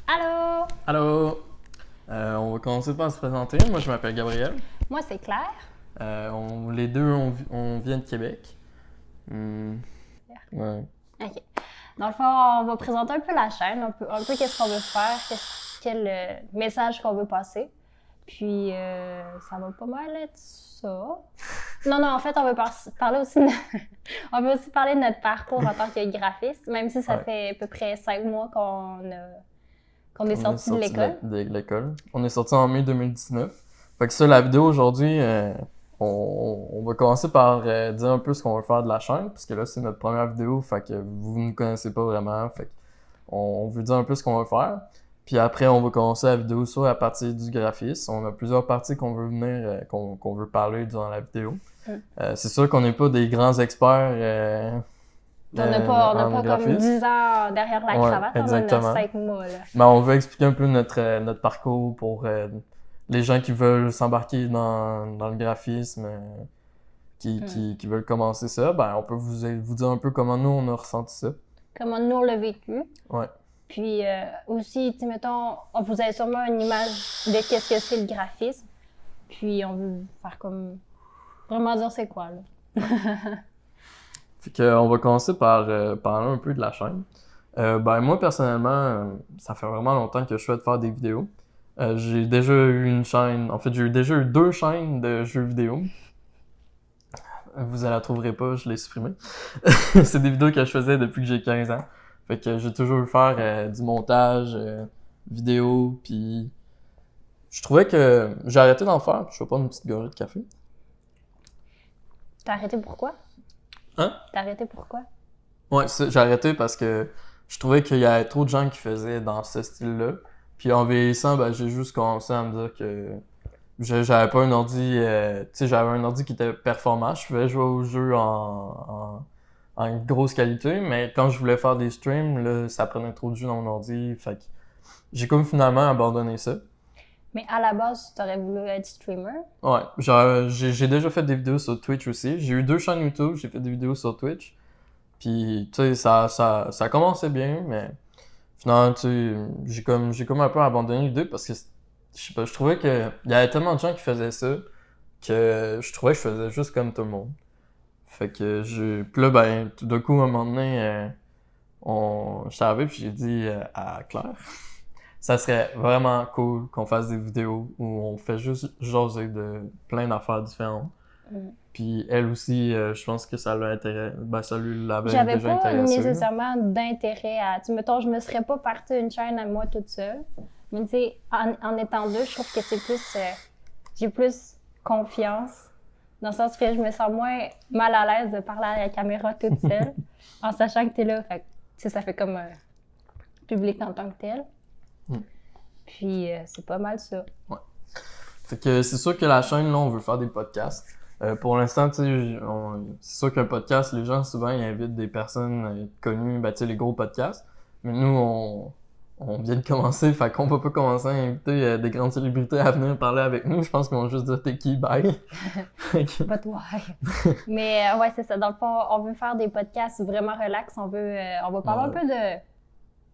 Allô? Allô! On va commencer par se présenter. Moi, je m'appelle Gabriel. Moi, c'est Claire. Les deux, on vient de Québec. Ouais. OK. Dans le fond, on va présenter un peu la chaîne, un peu qu'est-ce qu'on veut faire, quel message qu'on veut passer. Puis, ça va pas mal être ça. Non, en fait, on veut parler aussi on veut aussi parler de notre parcours en tant que graphiste, même si ça fait à peu près 5 mois qu'on est sorti de l'école. De l'école. On est sorti en mai 2019. Fait que ça, la vidéo aujourd'hui, on va commencer par dire un peu ce qu'on veut faire de la chaîne, parce que là, c'est notre première vidéo, fait que vous ne nous connaissez pas vraiment, fait on veut dire un peu ce qu'on veut faire. Puis après, on va commencer la vidéo sur la partie du graphisme. On a plusieurs parties qu'on veut venir, qu'on veut parler durant la vidéo. C'est sûr qu'on n'est pas des grands experts. On n'a pas comme 10 ans derrière la cravate, exactement. On a 5 mois. Là. Mais on veut expliquer un peu notre parcours pour les gens qui veulent s'embarquer dans le graphisme, qui veulent commencer ça. Ben, on peut vous dire un peu comment nous, on a ressenti ça. Comment nous, on l'a vécu. Ouais. Puis aussi, mettons, vous avez sûrement une image de qu'est-ce que c'est le graphisme. Puis on veut faire comme... Vraiment dire c'est quoi, là. Fait que, on va commencer par parler un peu de la chaîne. Ben moi, personnellement, ça fait vraiment longtemps que je souhaite faire des vidéos. J'ai déjà eu une chaîne... En fait, j'ai déjà eu 2 chaînes de jeux vidéo. Vous ne la trouverez pas, je l'ai supprimée. C'est des vidéos que je faisais depuis que j'ai 15 ans. Fait que j'ai toujours eu faire du montage, vidéo, puis... Je trouvais que j'ai arrêté d'en faire. Je vais prendre une petite gorgée de café. T'as arrêté pourquoi? Hein? T'as arrêté pourquoi? Ouais, j'ai arrêté parce que je trouvais qu'il y avait trop de gens qui faisaient dans ce style-là. Puis en vieillissant, ben, j'ai juste commencé à me dire que j'avais pas un ordi... tu sais, j'avais un ordi qui était performant. Je pouvais jouer aux jeux en grosse qualité, mais quand je voulais faire des streams, là, ça prenait trop de jus dans mon ordi. Fait que j'ai comme finalement abandonné ça. Mais à la base, tu aurais voulu être streamer? Ouais, j'ai déjà fait des vidéos sur Twitch aussi. J'ai eu 2 chaînes YouTube, j'ai fait des vidéos sur Twitch. Puis, tu sais, ça commençait bien, mais finalement, tu sais, j'ai comme un peu abandonné l'idée parce que, je sais pas, je trouvais que il y avait tellement de gens qui faisaient ça que je trouvais que je faisais juste comme tout le monde. Fait que puis là, ben, tout d'un coup, à un moment donné, je suis arrivé puis j'ai dit à Claire, ça serait vraiment cool qu'on fasse des vidéos où on fait juste jaser de plein d'affaires différentes. Puis elle aussi, je pense que ça l'a intéressé. Ben, ça lui l'avait déjà intéressé. J'avais pas nécessairement d'intérêt à... Tu mettons, je me serais pas partie une chaîne à moi toute seule. Mais tu sais, en étant deux, je trouve que c'est plus... j'ai plus confiance. Dans le sens que je me sens moins mal à l'aise de parler à la caméra toute seule. En sachant que t'es là. Fait que, ça fait comme public en tant que tel. Puis c'est pas mal ça. Ouais. Fait que c'est sûr que la chaîne, là, on veut faire des podcasts. Pour l'instant, tu sais, c'est sûr qu'un podcast, les gens, souvent, ils invitent des personnes connues, ben, tu sais, les gros podcasts. Mais nous, on vient de commencer, fait qu'on va pas commencer à inviter des grandes célébrités à venir parler avec nous. Je pense qu'on va juste dire t'es qui, bye. But why? Mais ouais, c'est ça. Dans le fond, on veut faire des podcasts vraiment relax. On va parler un peu de...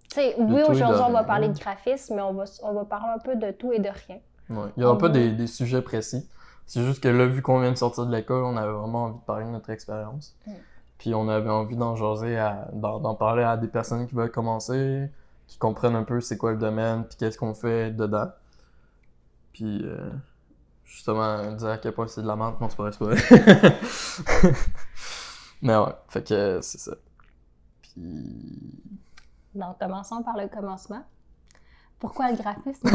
Tu sais, oui, aujourd'hui, on va parler de graphisme, mais on va parler un peu de tout et de rien. Ouais. Il y aura pas des sujets précis. C'est juste que là, vu qu'on vient de sortir de l'école, on avait vraiment envie de parler de notre expérience. Puis on avait envie d'en jaser, d'en parler à des personnes qui veulent commencer, qui comprennent un peu c'est quoi le domaine, puis qu'est-ce qu'on fait dedans. Puis justement, dire à quel point c'est de la merde, non, c'est pas vrai. Mais ouais, fait que c'est ça. Puis... Donc, commençons par le commencement. Pourquoi le graphisme?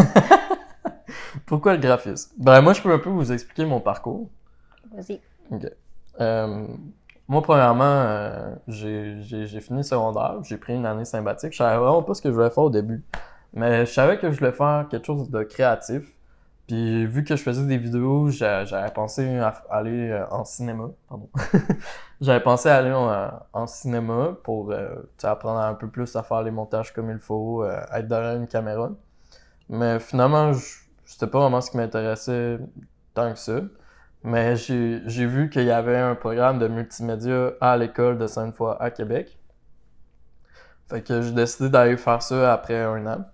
Pourquoi le graphisme? Ben, moi, je peux un peu vous expliquer mon parcours. Vas-y. OK. Moi, premièrement, j'ai fini le secondaire. J'ai pris une année sympathique. Je savais vraiment pas ce que je voulais faire au début. Mais je savais que je voulais faire quelque chose de créatif. Puis, vu que je faisais des vidéos, j'avais pensé à aller en cinéma. Pardon. J'avais pensé à aller en cinéma pour apprendre un peu plus à faire les montages comme il faut, être derrière une caméra. Mais finalement, c'était pas vraiment ce qui m'intéressait tant que ça. Mais j'ai vu qu'il y avait un programme de multimédia à l'école de Sainte-Foy à Québec. Fait que j'ai décidé d'aller faire ça après 1 an.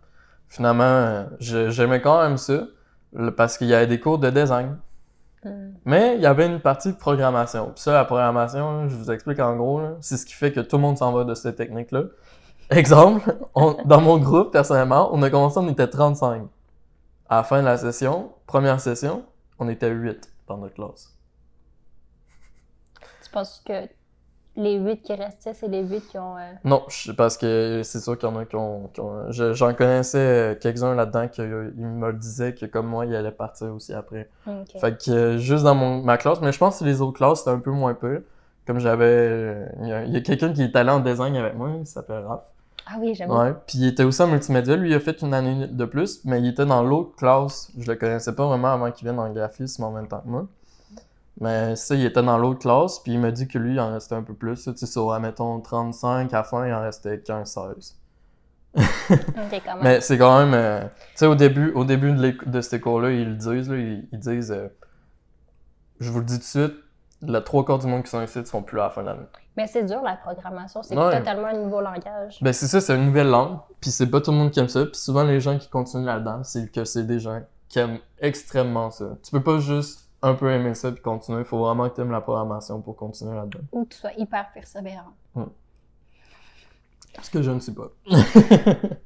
finalement, j'aimais quand même ça, parce qu'il y avait des cours de design. Mais il y avait une partie de programmation. Puis ça, la programmation, là, je vous explique en gros, là, c'est ce qui fait que tout le monde s'en va de cette technique-là. Exemple, dans mon groupe, personnellement, on a commencé, on était 35. À la fin de la session, première session, on était 8 dans notre classe. Tu penses que les 8 qui restaient, c'est les 8 qui ont... Non, parce que c'est sûr qu'il y en a qui ont j'en connaissais quelques-uns là-dedans qui me disaient que comme moi, ils allaient partir aussi après. Ok. Fait que juste dans ma classe, mais je pense que les autres classes, c'était un peu moins peu. Comme j'avais... Il y a quelqu'un qui est allé en design avec moi, il s'appelle Raph. Ah oui, j'aime Ouais, puis il était aussi en multimédia. Lui, il a fait une année de plus, mais il était dans l'autre classe. Je le connaissais pas vraiment avant qu'il vienne en graphisme en même temps que moi. Mais ça, il était dans l'autre classe, puis il m'a dit que lui, il en restait un peu plus. Tu sais, sur, admettons, 35, à la fin, il en restait 15-16. Ok, quand même. Mais c'est quand même... tu sais, au début de ces cours-là, ils le disent, là, ils disent... je vous le dis tout de suite, la 3/4 du monde qui sont ici ne sont plus là à la fin de l'année. Mais c'est dur, la programmation. C'est Ouais. totalement un nouveau langage. Ben c'est ça, c'est une nouvelle langue, puis c'est pas tout le monde qui aime ça, puis souvent les gens qui continuent là-dedans, c'est que c'est des gens qui aiment extrêmement ça. Tu peux pas juste un peu aimer ça puis continuer, il faut vraiment que tu aimes la programmation pour continuer là-dedans. Ou que tu sois hyper persévérant. Ce que je ne sais pas. C'est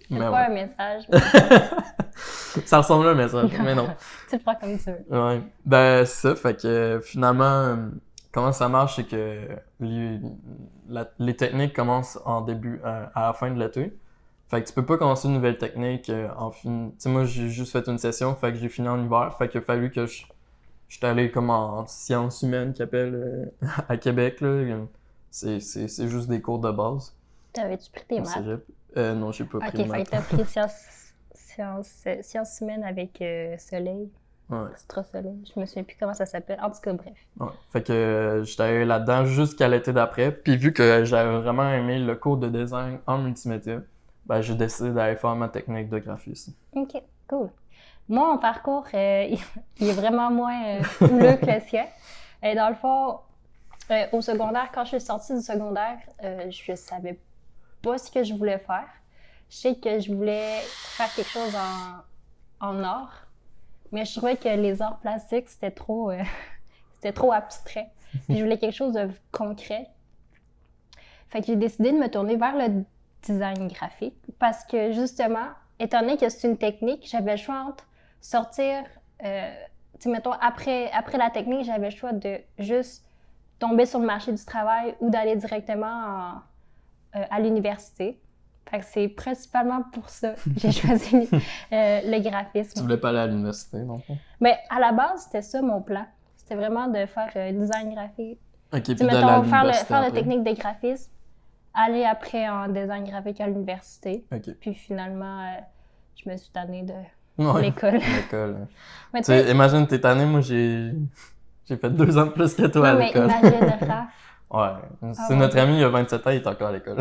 Mais pas ouais. un message, Ça ressemble à un message, mais non. tu le prends comme tu veux. Ouais. Ben c'est ça, fait que finalement, comment ça marche, c'est que les techniques commencent en début, à la fin de l'été. Fait que tu peux pas commencer une nouvelle technique en fin... Tu sais, moi, j'ai juste fait une session, fait que j'ai fini en hiver. Fait qu'il a fallu que j'étais allé comme en sciences humaines, qu'ils appellent à Québec, là. C'est juste des cours de base. T'avais-tu pris tes au maths? cégep. Non, j'ai pas pris Ok, de fait maths. que t'as pris sciences humaines avec Soleil. Ouais. Astra Soleil. Je me souviens plus comment ça s'appelle. En tout cas, bref. Ouais. Fait que j'étais allé là-dedans jusqu'à l'été d'après. Puis vu que j'avais vraiment aimé le cours de design en multimédia, ben j'ai décidé d'aller faire ma technique de graphisme. Ok, cool. Moi, mon parcours, il est vraiment moins houleux que le sien. Et dans le fond, au secondaire, quand je suis sortie du secondaire, je savais pas ce que je voulais faire. Je sais que je voulais faire quelque chose en art, mais je trouvais que les arts plastiques, c'était trop abstrait. Puis je voulais quelque chose de concret. Fait que j'ai décidé de me tourner vers le design graphique parce que justement, étant donné que c'est une technique, j'avais le choix entre sortir, tu sais, mettons, après la technique, j'avais le choix de juste tomber sur le marché du travail ou d'aller directement à l'université. Fait que c'est principalement pour ça que j'ai choisi le graphisme. Tu voulais pas aller à l'université, non? Mais à la base, c'était ça mon plan. C'était vraiment de faire design graphique. Ok, puis Tu sais, d'aller à mettons, l'université faire la après. technique de graphisme, aller après en design graphique à l'université. Ok. Puis finalement, je me suis tannée de Ouais. l'école. L'école. Hein. Mais Tu sais, imagine, t'es tanné, moi j'ai fait 2 ans de plus que toi à non, mais l'école. imagine Raph. Ouais. C'est ouais. notre ami, il a 27 ans, il est encore à l'école.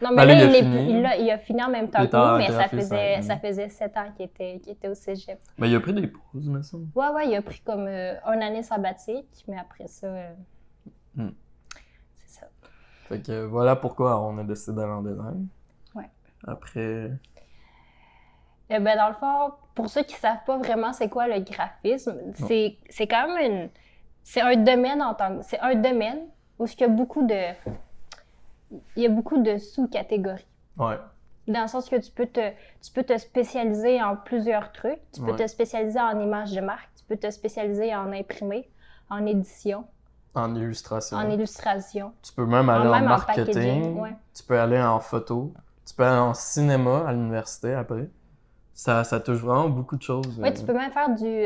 Non, Ben mais là, là, il a fini. il a fini en même temps Il que était en nous, mais graphisme, ça faisait 7 ans qu'il était au cégep. Mais il a pris des pauses, mais ça. Ouais, il a pris comme une année sabbatique, mais après ça, c'est ça. Fait que voilà pourquoi on a décidé d'aller en design. Ouais. Après. Ben, dans le fond, pour ceux qui savent pas vraiment c'est quoi le graphisme, c'est quand même c'est un domaine c'est un domaine où il y a beaucoup de sous-catégories. Ouais. Dans le sens que tu peux te spécialiser en plusieurs trucs. Tu peux te spécialiser en images de marque, tu peux te spécialiser en imprimé, en édition, En illustration. en illustration. Tu peux même aller en même en marketing. packaging, ouais. Tu peux aller en photo. Tu peux aller en cinéma à l'université après. Ça touche vraiment beaucoup de choses. Oui, tu peux même faire du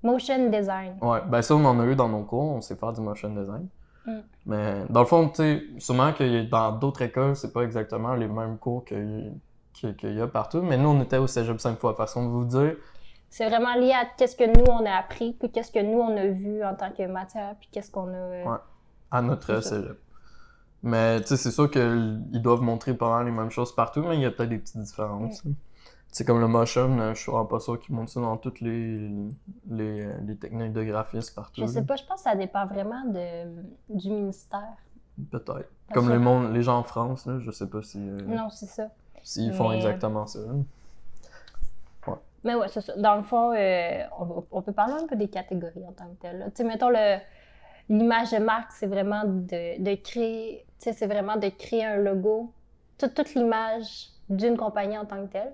motion design. Ouais, ben ça, on en a eu dans nos cours, on sait faire du motion design. Mais dans le fond, tu sais, sûrement que dans d'autres écoles, c'est pas exactement les mêmes cours qu'il y a partout, mais nous, on était au Cégep 5 fois, façon de vous dire. C'est vraiment lié à qu'est-ce que nous, on a appris, puis qu'est-ce que nous, on a vu en tant que matière, puis qu'est-ce qu'on a... Ouais, à notre Cégep. Mais tu sais, c'est sûr qu'ils doivent montrer pas mal les mêmes choses partout, mais il y a peut-être des petites différences. C'est comme le motion, je suis vraiment pas sûr qu'ils montrent ça dans toutes les techniques de graphisme partout. Je sais pas, je pense que ça dépend vraiment du ministère. Peut-être. Comme les gens en France, là, je sais pas si... Non, c'est ça. s'ils font Mais- exactement ça. Mais ouais, c'est ça. Dans le fond, on peut parler un peu des catégories en tant que telles. Tu sais, mettons, l'image de marque, c'est vraiment de créer, tu sais, c'est vraiment de créer un logo, toute l'image d'une compagnie en tant que telle.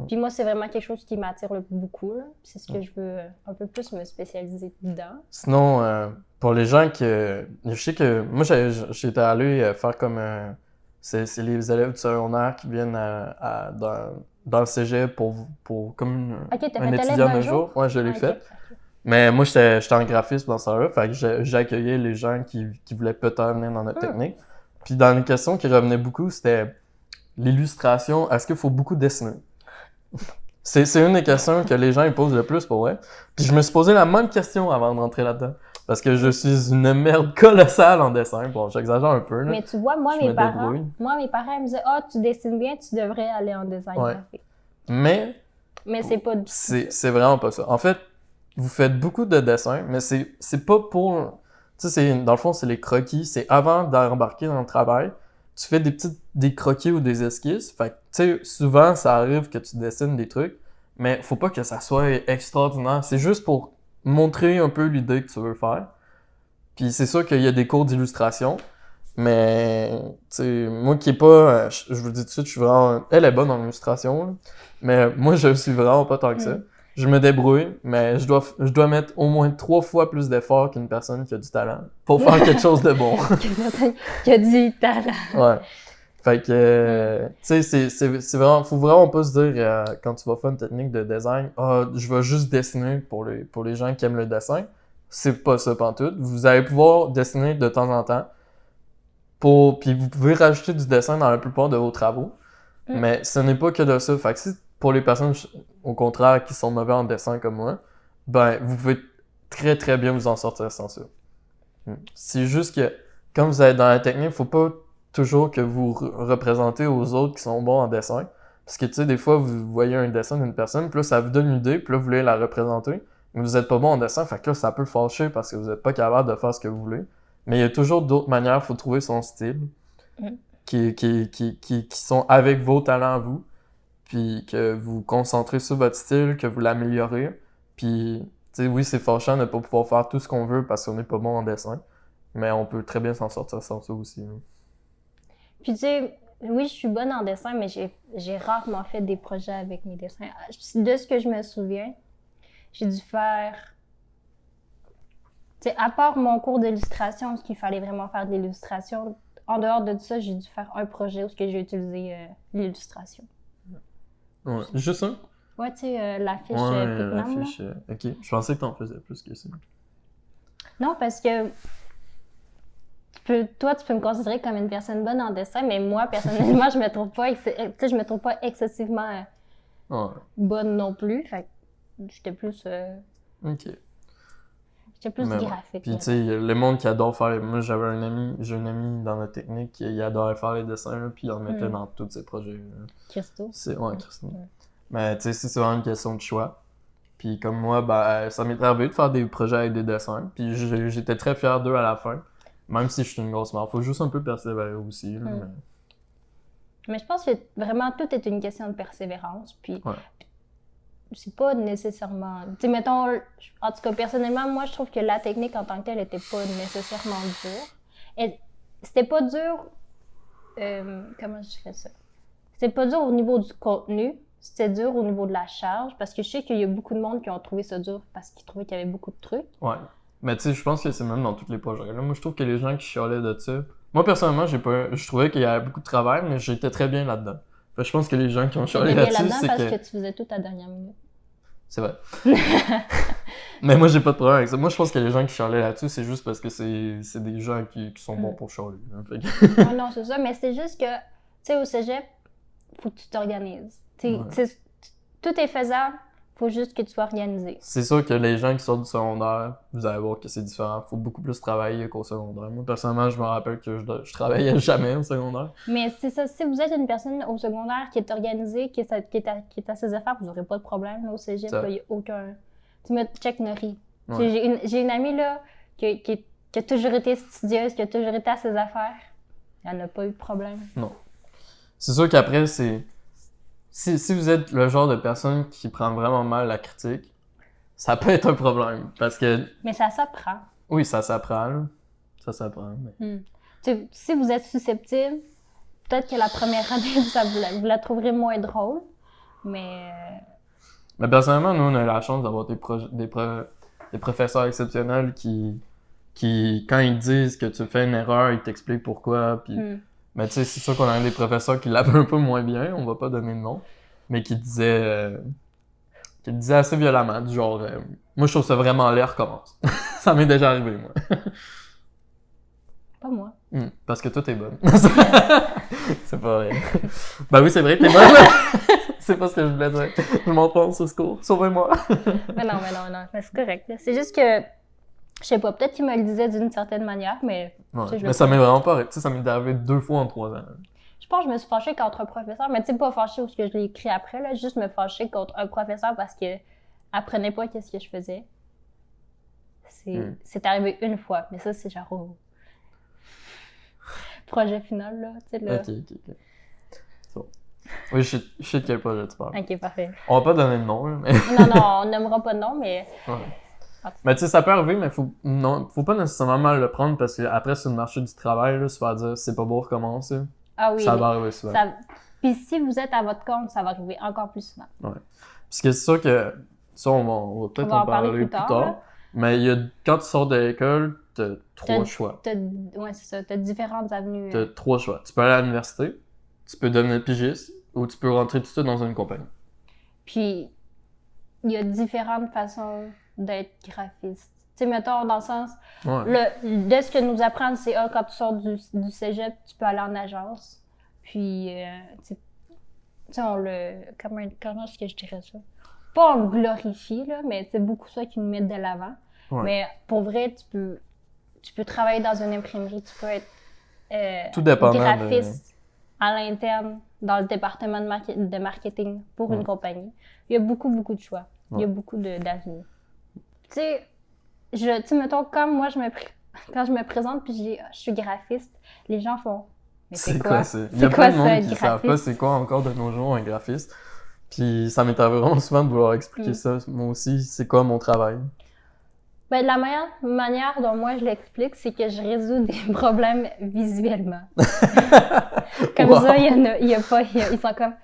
Puis moi, c'est vraiment quelque chose qui m'attire beaucoup, là. C'est ce que je veux un peu plus me spécialiser dedans. Sinon, pour les gens je sais que moi j'étais allé faire comme c'est les élèves du secondaire qui viennent dans le cégep pour comme Ok, t'as un fait élève étudiant d'un d'un jour? jour. Ouais, je l'ai Ah, ok, fait. ok. Mais moi, j'étais en graphisme dans ça là, fait que j'accueillais les gens qui voulaient peut-être venir dans notre technique. Puis dans les questions qui revenaient beaucoup, c'était l'illustration, est-ce qu'il faut beaucoup dessiner? C'est une des questions que les gens ils posent le plus pour vrai. Puis je me suis posé la même question avant de rentrer là-dedans. Parce que je suis une merde colossale en dessin. Bon, j'exagère un peu, là. Mais tu vois, moi, Je me mes parents, débrouille. ils me disaient « Ah, tu dessines bien, tu devrais aller en design Ouais. graphique. Mais » Mais c'est pas du tout ça. c'est vraiment pas ça. En fait, vous faites beaucoup de dessins, mais c'est pas pour... Tu sais, dans le fond, c'est les croquis. C'est avant d'embarquer dans le travail. Tu fais des croquis ou des esquisses. Fait que, tu sais, souvent, ça arrive que tu dessines des trucs, mais faut pas que ça soit extraordinaire. C'est juste pour montrer un peu l'idée que tu veux faire. Puis c'est sûr qu'il y a des cours d'illustration, mais, tu sais, moi qui est pas... je vous le dis tout de suite, je suis vraiment... Elle est bonne en illustration, là. Mais moi, je suis vraiment pas tant que ça. Je me débrouille, mais je dois mettre au moins 3 fois plus d'efforts qu'une personne qui a du talent pour faire quelque chose de bon. Qui a du talent. Ouais. Fait que, tu sais, c'est vraiment, faut vraiment pas se dire, quand tu vas faire une technique de design, je vais juste dessiner pour les gens qui aiment le dessin. C'est pas ça pantoute. Vous allez pouvoir dessiner de temps en temps. Puis vous pouvez rajouter du dessin dans la plupart de vos travaux. Mais ce n'est pas que de ça. Fait que si pour les personnes, au contraire, qui sont mauvais en dessin comme moi, ben, vous pouvez très très bien vous en sortir sans ça. C'est juste que, quand vous êtes dans la technique, faut pas toujours que vous représentez aux autres qui sont bons en dessin. Parce que, tu sais, des fois, vous voyez un dessin d'une personne, puis là, ça vous donne une idée, puis là, vous voulez la représenter, mais vous êtes pas bon en dessin, fait que là, ça peut fâcher parce que vous êtes pas capable de faire ce que vous voulez. Mais il y a toujours d'autres manières, faut trouver son style, qui sont avec vos talents à vous, puis que vous concentrez sur votre style, que vous l'améliorez, puis, tu sais, oui, c'est fâchant de ne pas pouvoir faire tout ce qu'on veut parce qu'on n'est pas bon en dessin, mais on peut très bien s'en sortir sans ça aussi. Hein. Puis tu sais, oui, je suis bonne en dessin, mais j'ai rarement fait des projets avec mes dessins. De ce que je me souviens, j'ai dû faire... Tu sais, à part mon cours d'illustration, où il fallait vraiment faire de l'illustration, en dehors de ça, j'ai dû faire un projet où j'ai utilisé l'illustration. Ouais, juste ça? Ouais, tu sais, l'affiche Ouais, Picnam, là. l'affiche, ok. Je pensais que t'en faisais plus que ça. Non, parce que toi, tu peux me considérer comme une personne bonne en dessin, mais moi, personnellement, je me trouve pas, je me trouve pas excessivement Ouais. bonne non plus. Fait que j'étais plus, Ok. Mais ouais. graphique. Puis tu sais, le monde qui adore faire... Moi, j'ai un ami dans la technique qui adorait faire les dessins, là, puis il en mettait dans tous ses projets. Là. Christo. Ouais, Christine. Mais tu sais, c'est vraiment une question de choix. Puis comme moi, ben, ça m'est arrivé de faire des projets avec des dessins, puis j'étais très fier d'eux à la fin. Même si je suis une grosse merde. Faut juste un peu persévérer aussi. Là, Mais je pense que vraiment, tout est une question de persévérance. Puis Ouais. c'est pas nécessairement... Tu sais, mettons, en tout cas, personnellement, moi, je trouve que la technique en tant que telle était pas nécessairement dure. Et c'était pas dur... comment je dirais ça? C'était pas dur au niveau du contenu, c'était dur au niveau de la charge, parce que je sais qu'il y a beaucoup de monde qui ont trouvé ça dur parce qu'ils trouvaient qu'il y avait beaucoup de trucs. Ouais. Mais tu sais, je pense que c'est même dans tous les projets. Là, moi, je trouve que les gens qui chialaient de ça... Moi, personnellement, je trouvais qu'il y avait beaucoup de travail, mais j'étais très bien là-dedans. Fait que je pense que les gens qui ont chialé T'étais bien là-dessus, là-dedans c'est parce que... que tu faisais tout à la dernière minute. C'est vrai. Mais moi, j'ai pas de problème avec ça. Moi, je pense que les gens qui chialaient là-dessus, c'est juste parce que c'est des gens qui sont bons pour chialer. Hein. Fait que... Non, c'est ça, mais c'est juste que, tu sais, au cégep, faut que tu t'organises. Tout est faisable, faut juste que tu sois organisé. C'est sûr que les gens qui sortent du secondaire, vous allez voir que c'est différent. Faut beaucoup plus travailler qu'au secondaire. Moi, personnellement, je me rappelle que je travaillais jamais au secondaire. Mais c'est ça, si vous êtes une personne au secondaire qui est organisée, qui est à ses affaires, vous n'aurez pas de problème. Là, au cégep, il n'y a aucun... Tu me check Nori. Ouais. J'ai une amie là, qui a toujours été studieuse, qui a toujours été à ses affaires. Elle n'a pas eu de problème. Non. C'est sûr qu'après, si vous êtes le genre de personne qui prend vraiment mal la critique, ça peut être un problème. Parce que, Mais ça s'apprend. oui, ça s'apprend, là. Ça s'apprend, mais... Si vous êtes susceptible, peut-être que la première année, vous la trouverez moins drôle, mais... Mais personnellement, nous, on a la chance d'avoir des professeurs exceptionnels qui, quand ils disent que tu fais une erreur, ils t'expliquent pourquoi, puis... Mais tu sais, c'est sûr qu'on a des professeurs qui l'avaient un peu moins bien, on va pas donner de nom, mais qui disaient assez violemment, du genre, moi je trouve ça vraiment laid, recommence. Ça m'est déjà arrivé, moi. Pas moi. Parce que toi, t'es bonne. C'est pas vrai. Ben oui, c'est vrai, t'es bonne. C'est pas ce que je voulais dire. Je m'enfonce au secours. Sauvez-moi. mais non. Mais c'est correct. Là. C'est juste que, je sais pas, peut-être qu'il me le disait d'une certaine manière, mais... Ouais. Mais ça m'est vraiment pas... Tu sais, ça m'est arrivé 2 fois en 3 ans. Je pense que je me suis fâchée contre un professeur, mais tu sais, pas fâchée parce que je l'ai écrit après, là, juste me fâcher contre un professeur parce que apprenait pas qu'est-ce que je faisais. C'est arrivé une fois, mais ça, c'est genre au projet final, là, tu sais, là. Ok. So. Oui, je sais de quel projet tu parles. Ok, parfait. On va pas donner de nom, là, mais... non, on nommera pas de nom, mais... Ouais. Mais tu sais, ça peut arriver, mais faut pas nécessairement mal le prendre parce que après sur le marché du travail, là, se faire dire c'est pas beau recommencer. Ah oui. Ça va arriver souvent. Puis si vous êtes à votre compte, ça va arriver encore plus souvent. Ouais. Parce que c'est sûr que ça, on va peut-être en parler plus tard. Mais quand tu sors de l'école, t'as 3 choix. Ouais, c'est ça. T'as différentes avenues. T'as 3 choix. Tu peux aller à l'université, tu peux devenir pigiste, ou tu peux rentrer tout de suite dans une compagnie. Puis, il y a différentes façons d'être graphiste. Tu sais, mettons, dans le sens... Ouais. De ce que nous apprennent, c'est quand tu sors du cégep, tu peux aller en agence. Puis, tu sais, comment est-ce que je dirais ça? Pas on le glorifie, là, mais c'est beaucoup ça qui nous met de l'avant. Ouais. Mais pour vrai, tu peux travailler dans une imprimerie, tu peux être tout dépendant graphiste à l'interne dans le département de marketing pour une compagnie. Il y a beaucoup de choix. Il y a beaucoup d'avenir. Tu sais, mettons, comme moi, quand je me présente puis je dis je suis graphiste, les gens font « Mais c'est quoi? Il y a plein de monde qui ne savent pas c'est quoi encore de nos jours un graphiste. Puis ça m'est arrivé vraiment souvent de vouloir expliquer ça. Moi aussi, c'est quoi mon travail? Ben, la meilleure manière dont moi je l'explique, c'est que je résous des problèmes visuellement. Comme ça, ils sont comme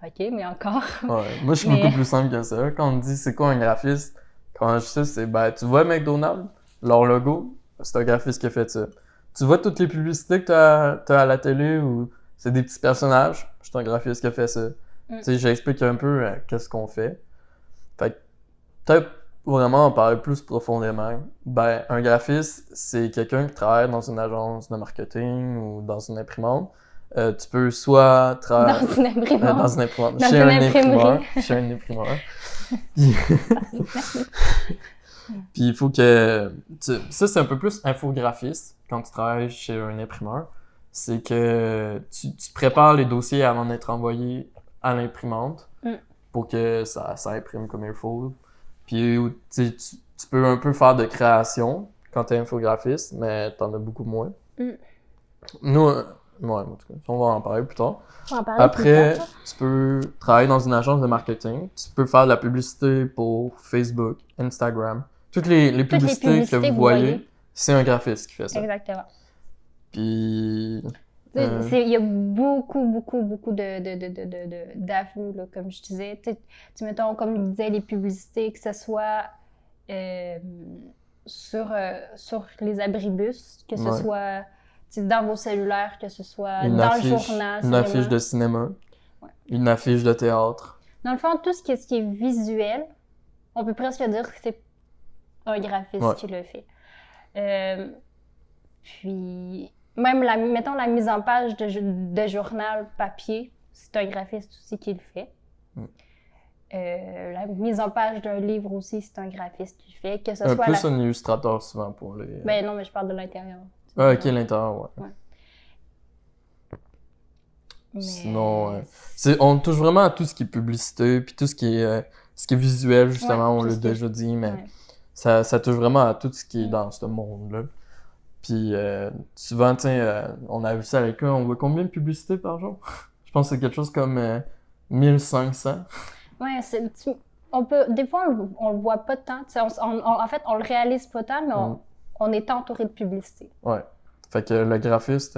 OK, mais encore. Ouais, moi, je suis beaucoup plus simple que ça. Quand on me dit c'est quoi un graphiste, quand je sais, c'est tu vois McDonald's, leur logo, c'est un graphiste qui a fait ça. Tu vois toutes les publicités que t'as à la télé ou c'est des petits personnages, c'est un graphiste qui a fait ça. Tu sais, j'explique un peu qu'est-ce qu'on fait. Fait que peut-être vraiment en parler plus profondément. Ben, un graphiste, c'est quelqu'un qui travaille dans une agence de marketing ou dans une imprimante. Tu peux soit travailler... Dans une imprimante. Dans une imprimante. Dans Chez une un imprimeur. imprimerie. Chez un imprimeur. Puis il faut que... Ça, c'est un peu plus infographiste quand tu travailles chez un imprimeur. C'est que tu prépares les dossiers avant d'être envoyés à l'imprimante pour que ça imprime comme il faut. Puis tu peux un peu faire de création quand t'es infographiste, mais t'en as beaucoup moins. Nous, ouais, en tout cas, on va en parler plus tard. Après, tu peux travailler dans une agence de marketing. Tu peux faire de la publicité pour Facebook, Instagram. Toutes les publicités que vous voyez, c'est un graphiste qui fait ça. Exactement. Puis... Il y a beaucoup d'avenues, là, comme je disais. Tu mettons, comme je disais, les publicités, que ce soit sur les abribus, que ce soit dans vos cellulaires, que ce soit dans le journal. Une affiche de cinéma, une affiche de théâtre. Dans le fond, tout ce qui est visuel, on peut presque dire que c'est un graphiste qui le fait. Puis... Même, mettons, la mise en page de journal papier, c'est un graphiste aussi qui le fait. La mise en page d'un livre aussi, c'est un graphiste qui le fait. Que ce soit plus un illustrateur souvent pour les... Ben non, mais je parle de l'intérieur. Ah, ok, l'intérieur, ouais. Mais... Sinon, on touche vraiment à tout ce qui est publicité, puis tout ce qui est visuel, justement, on l'a déjà dit, mais ça touche vraiment à tout ce qui est dans ce monde-là. Puis souvent, on a vu ça à l'école, on voit combien de publicités par jour? Je pense que c'est quelque chose comme 1500. Ouais, on peut, des fois, on le voit pas tant. En fait, on le réalise pas tant, mais on est entouré de publicité. Ouais. Fait que le graphiste,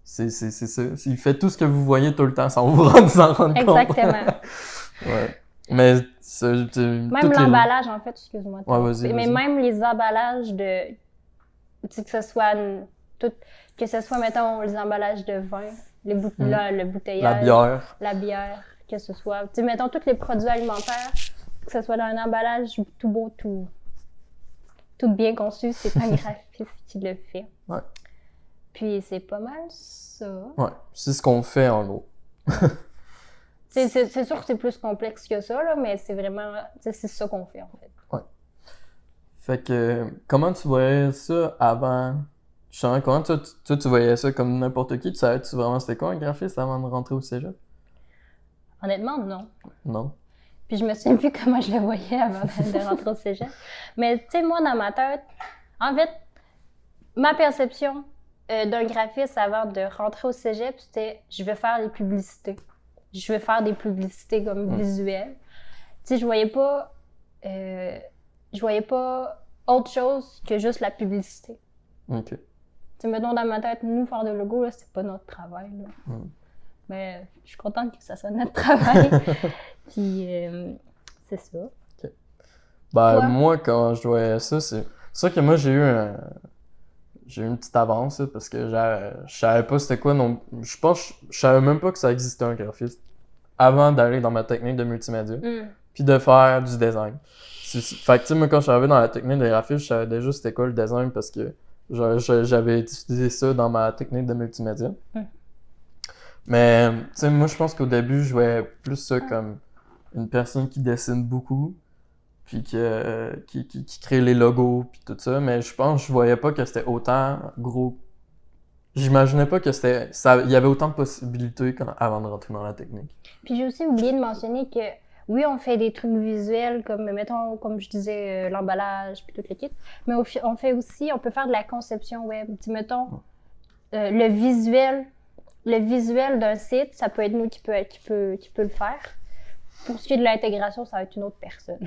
c'est ça. Il fait tout ce que vous voyez tout le temps sans vous s'en rendre compte. Exactement. Ouais. Mais même l'emballage, en fait, excuse-moi. Ouais, vas-y. Mais même les emballages de... Tu sais, que ce soit, mettons, les emballages de vin, le bouteillage, la bière, que ce soit... Tu sais, mettons, tous les produits alimentaires, que ce soit dans un emballage tout beau, tout bien conçu, c'est un graphiste qui le fait. Ouais. Puis c'est pas mal ça. Ouais, c'est ce qu'on fait, en gros. C'est sûr que c'est plus complexe que ça, là, mais c'est vraiment... C'est ça qu'on fait, en fait. Ouais. Fait que, comment tu voyais ça avant? Justement, comment toi, tu voyais ça comme n'importe qui? Tu savais-tu vraiment c'était quoi un graphiste avant de rentrer au cégep? Honnêtement, non. Non? Puis je me souviens plus comment je le voyais avant de rentrer au cégep. Mais tu sais, moi, dans ma tête, en fait, ma perception d'un graphiste avant de rentrer au cégep, c'était je vais faire des publicités. Je vais faire des publicités comme visuelles. Tu sais, je voyais pas autre chose que juste la publicité. OK. Tu sais, mettons dans ma tête, nous, faire des logos, là, c'est pas notre travail, là. Mais je suis contente que ça soit notre travail. Puis, c'est ça. OK. Ben, moi, quand je voyais ça, c'est sûr que moi, j'ai eu une petite avance, là, parce que je savais pas c'était quoi non. Je pense je savais même pas que ça existait un graphiste avant d'aller dans ma technique de multimédia, puis de faire du design. Fait que, tu sais, moi, quand je suis arrivé dans la technique de graphiste, je savais déjà c'était quoi le design parce que j'avais étudié ça dans ma technique de multimédia. Mais, tu sais, moi, je pense qu'au début, je voyais plus ça comme une personne qui dessine beaucoup, puis qui crée les logos, puis tout ça. Mais je pense que je voyais pas que c'était autant gros. J'imaginais pas que il y avait autant de possibilités avant de rentrer dans la technique. Puis j'ai aussi oublié de mentionner que, oui, on fait des trucs visuels, comme, mettons, comme je disais, l'emballage, puis tout le kit. Mais on peut faire de la conception web. Tu sais, mettons, le visuel d'un site, ça peut être nous qui peut le faire. Pour ce qui est de l'intégration, ça va être une autre personne.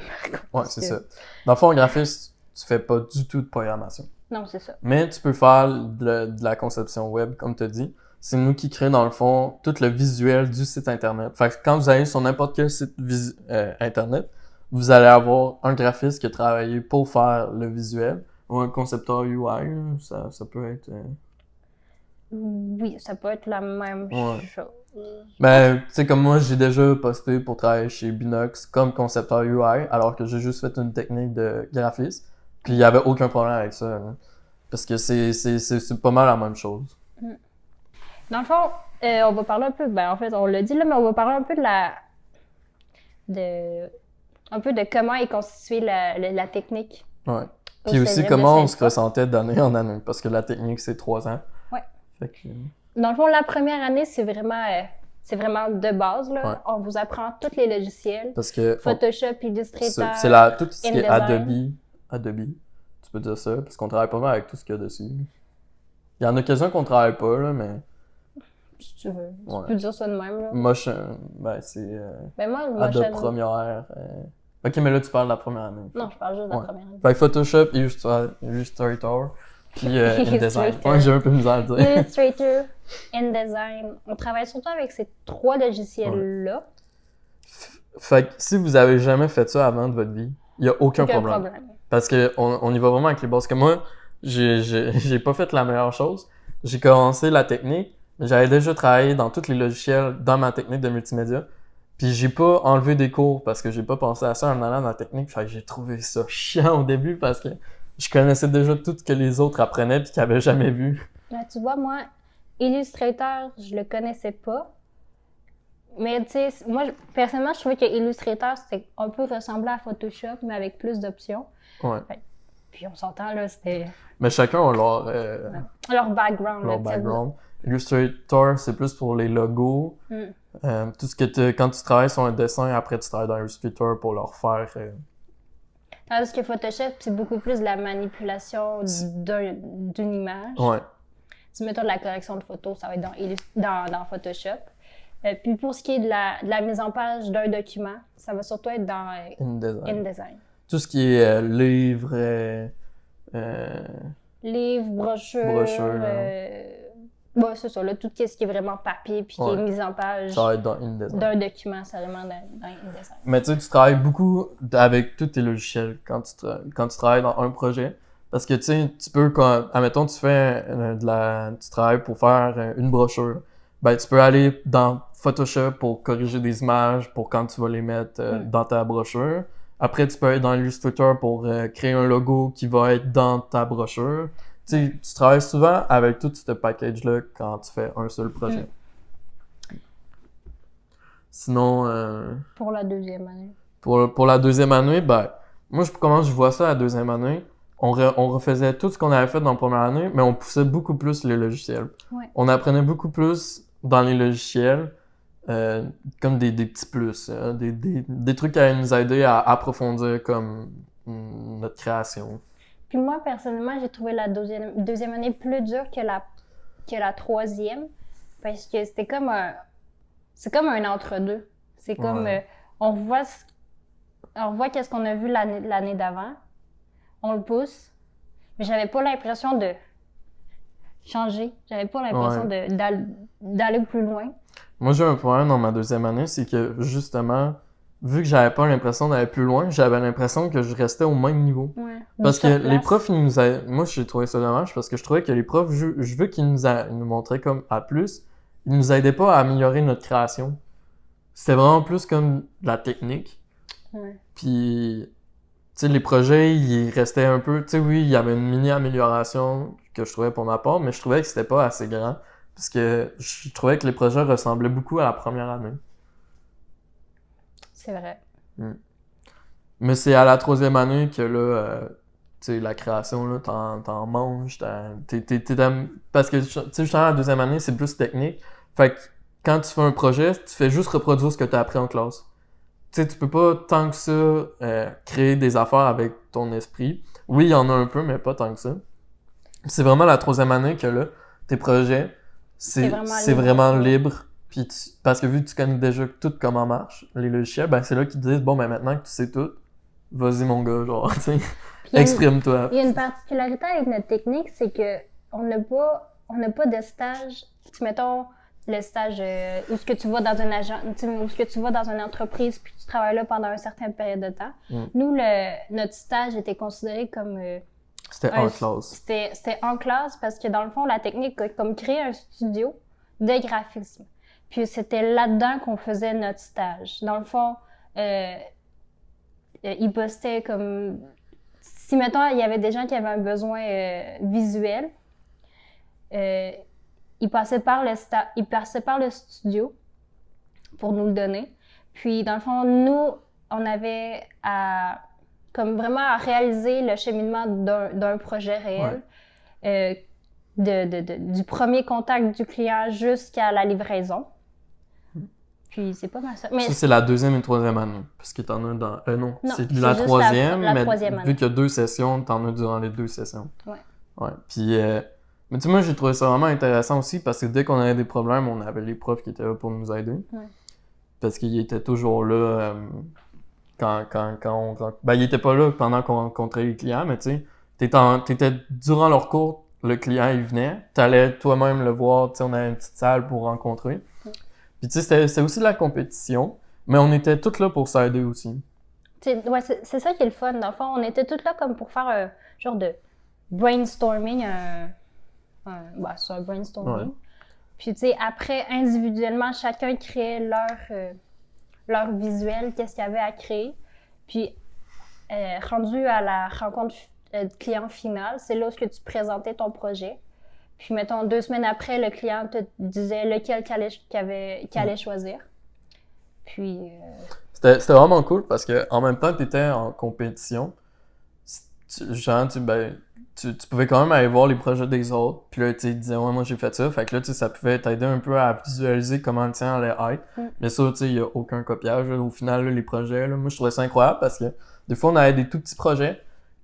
Ouais, c'est ça. Dans le fond, graphiste, tu fais pas du tout de programmation. Non, c'est ça. Mais tu peux faire de la conception web, comme tu as dit. C'est nous qui créons, dans le fond, tout le visuel du site Internet. Fait que quand vous allez sur n'importe quel site Internet, vous allez avoir un graphiste qui a travaillé pour faire le visuel, ou un concepteur UI, ça peut être... Oui, ça peut être la même chose. Ben, tu sais, comme moi, j'ai déjà posté pour travailler chez Binox comme concepteur UI, alors que j'ai juste fait une technique de graphiste, puis il y avait aucun problème avec ça, hein, parce que c'est pas mal la même chose. Dans le fond, on va parler un peu, ben en fait, on l'a dit là, mais on va parler un peu de comment est constituée la technique. Ouais. Puis aussi comment on se ressentait d'année en année, parce que la technique, c'est 3 ans. Ouais. Fait que... Dans le fond, la première année, c'est vraiment de base, là. Ouais. On vous apprend tous les logiciels. Parce que... Photoshop, Illustrator, c'est tout ce qui est Adobe. Tu peux dire ça, parce qu'on travaille pas mal avec tout ce qu'il y a dessus. Il y en a quelques-uns qu'on travaille pas, là, mais... Si tu veux. Tu peux dire ça de même, là. Motion, c'est... Adobe Premiere. Ok, mais là, tu parles de la première année. Non, je parle juste de la première année. Fait que Photoshop, Illustrator, puis InDesign. Ouais, j'ai un peu misère à dire. Illustrator, InDesign. On travaille surtout avec ces 3 logiciels-là. Fait que si vous avez jamais fait ça avant de votre vie, il n'y a aucun problème. Parce qu'on y va vraiment avec les bases. Parce que moi, j'ai pas fait la meilleure chose. J'ai commencé la technique, mais j'avais déjà travaillé dans tous les logiciels dans ma technique de multimédia. Puis j'ai pas enlevé des cours parce que j'ai pas pensé à ça en allant dans la technique. Fait que j'ai trouvé ça chiant au début parce que je connaissais déjà tout ce que les autres apprenaient puis qu'ils avaient jamais vu. Là, tu vois, moi, Illustrator, je le connaissais pas. Mais tu sais, moi, personnellement, je trouvais que Illustrator, c'était un peu ressemblant à Photoshop, mais avec plus d'options. Ouais. Puis on s'entend, là, c'était... Mais chacun a leur background. Leur background. Illustrator, c'est plus pour les logos. Tout ce que quand tu travailles sur un dessin, après tu travailles dans Illustrator pour leur faire... Tandis que Photoshop, c'est beaucoup plus de la manipulation d'une image. Ouais. Tu mets de la correction de photos, ça va être dans Photoshop. Puis pour ce qui est de la mise en page d'un document, ça va surtout être dans InDesign. Tout ce qui est livre, Livres, brochures, c'est ça, là, tout ce qui est vraiment papier puis qui est mis en page ça va être dans InDesign. D'un document, c'est vraiment dans InDesign. Mais tu sais, tu travailles beaucoup avec tous tes logiciels quand tu travailles dans un projet. Parce que tu sais, tu peux, admettons, tu fais tu travailles pour faire une brochure. Ben, tu peux aller dans Photoshop pour corriger des images pour quand tu vas les mettre dans ta brochure. Après, tu peux être dans Illustrator pour créer un logo qui va être dans ta brochure. Tu sais, tu travailles souvent avec tout ce package-là quand tu fais un seul projet. Sinon... Pour la deuxième année. Pour la deuxième année, ben, moi, comment je vois ça la deuxième année? On refaisait tout ce qu'on avait fait dans la première année, mais on poussait beaucoup plus les logiciels. Ouais. On apprenait beaucoup plus dans les logiciels, comme des petits plus, des trucs qui allaient nous aider à approfondir comme notre création. Puis moi, personnellement, j'ai trouvé la deuxième année plus dure que la troisième, parce que c'est comme un entre-deux. C'est comme, on revoit qu'est-ce qu'on a vu l'année d'avant, on le pousse, mais j'avais pas l'impression de changer, j'avais pas l'impression d'aller plus loin. Moi, j'ai un problème dans ma deuxième année, c'est que justement, vu que j'avais pas l'impression d'aller plus loin, j'avais l'impression que je restais au même niveau. Ouais. Parce que les profs, moi j'ai trouvé ça dommage parce que je trouvais que les profs, vu qu'ils nous montraient comme à plus, ils nous aidaient pas à améliorer notre création. C'était vraiment plus comme de la technique. Ouais. Puis, tu sais, les projets, ils restaient un peu... Tu sais, oui, il y avait une mini-amélioration que je trouvais pour ma part, mais je trouvais que c'était pas assez grand. Parce que je trouvais que les projets ressemblaient beaucoup à la première année. C'est vrai. Mais c'est à la troisième année que là, tu sais, la création, là, t'en manges, parce que, tu sais, justement, la deuxième année, c'est plus technique. Fait que quand tu fais un projet, tu fais juste reproduire ce que t'as appris en classe. Tu sais, tu peux pas tant que ça créer des affaires avec ton esprit. Oui, il y en a un peu, mais pas tant que ça. C'est vraiment la troisième année que là, tes projets, c'est vraiment libre. Puis parce que vu que tu connais déjà tout comment marche, les logiciels, ben c'est là qu'ils te disent, bon, ben maintenant que tu sais tout, vas-y mon gars, genre, tu sais, exprime-toi. Il y a une particularité avec notre technique, c'est que on n'a pas de stage, mettons, le stage où ce que tu vas dans une agence, où ce que tu vas dans une entreprise puis tu travailles là pendant une certaine période de temps. Nous, notre stage était considéré comme c'était en classe. C'était en classe parce que dans le fond, la technique a comme créé un studio de graphisme. Puis c'était là-dedans qu'on faisait notre stage. Dans le fond, ils postaient comme... Si, mettons, il y avait des gens qui avaient un besoin visuel, ils passaient par le studio pour nous le donner. Puis, dans le fond, nous, on avait comme vraiment à réaliser le cheminement d'un projet réel, du premier contact du client jusqu'à la livraison. Puis c'est pas mal ça. Mais ça, c'est la deuxième et troisième année. Parce que t'en as dans... non, c'est la juste troisième, la mais troisième année. Vu qu'il y a 2 sessions, t'en as durant les 2 sessions. Ouais. Puis... mais tu sais, moi, j'ai trouvé ça vraiment intéressant aussi parce que dès qu'on avait des problèmes, on avait les profs qui étaient là pour nous aider. Ouais. Parce qu'ils étaient toujours là quand on... Ben, ils étaient pas là pendant qu'on rencontrait les clients, mais tu sais, t'étais durant leur cours, le client, il venait, t'allais toi-même le voir, tu sais, on avait une petite salle pour rencontrer. Puis tu sais, c'était aussi de la compétition, mais on était tous là pour s'aider aussi. Ouais, c'est ça qui est le fun. Dans le fond, on était tous là comme pour faire un genre de brainstorming, c'est un brainstorming. Ouais. Puis tu sais, après, individuellement, chacun créait leur visuel, qu'est-ce qu'il y avait à créer. Puis rendu à la rencontre client final, c'est là où tu présentais ton projet. Puis, mettons, 2 semaines après, le client te disait lequel qu'il allait choisir. Puis... C'était vraiment cool parce que en même temps que tu étais en compétition, tu pouvais quand même aller voir les projets des autres. Puis là, tu disais, ouais, moi j'ai fait ça. Fait que là, ça pouvait t'aider un peu à visualiser comment le tien allait être. Mais ça, tu sais, il n'y a aucun copiage. Là. Au final, là, les projets, là, moi je trouvais ça incroyable parce que des fois, on avait des tout petits projets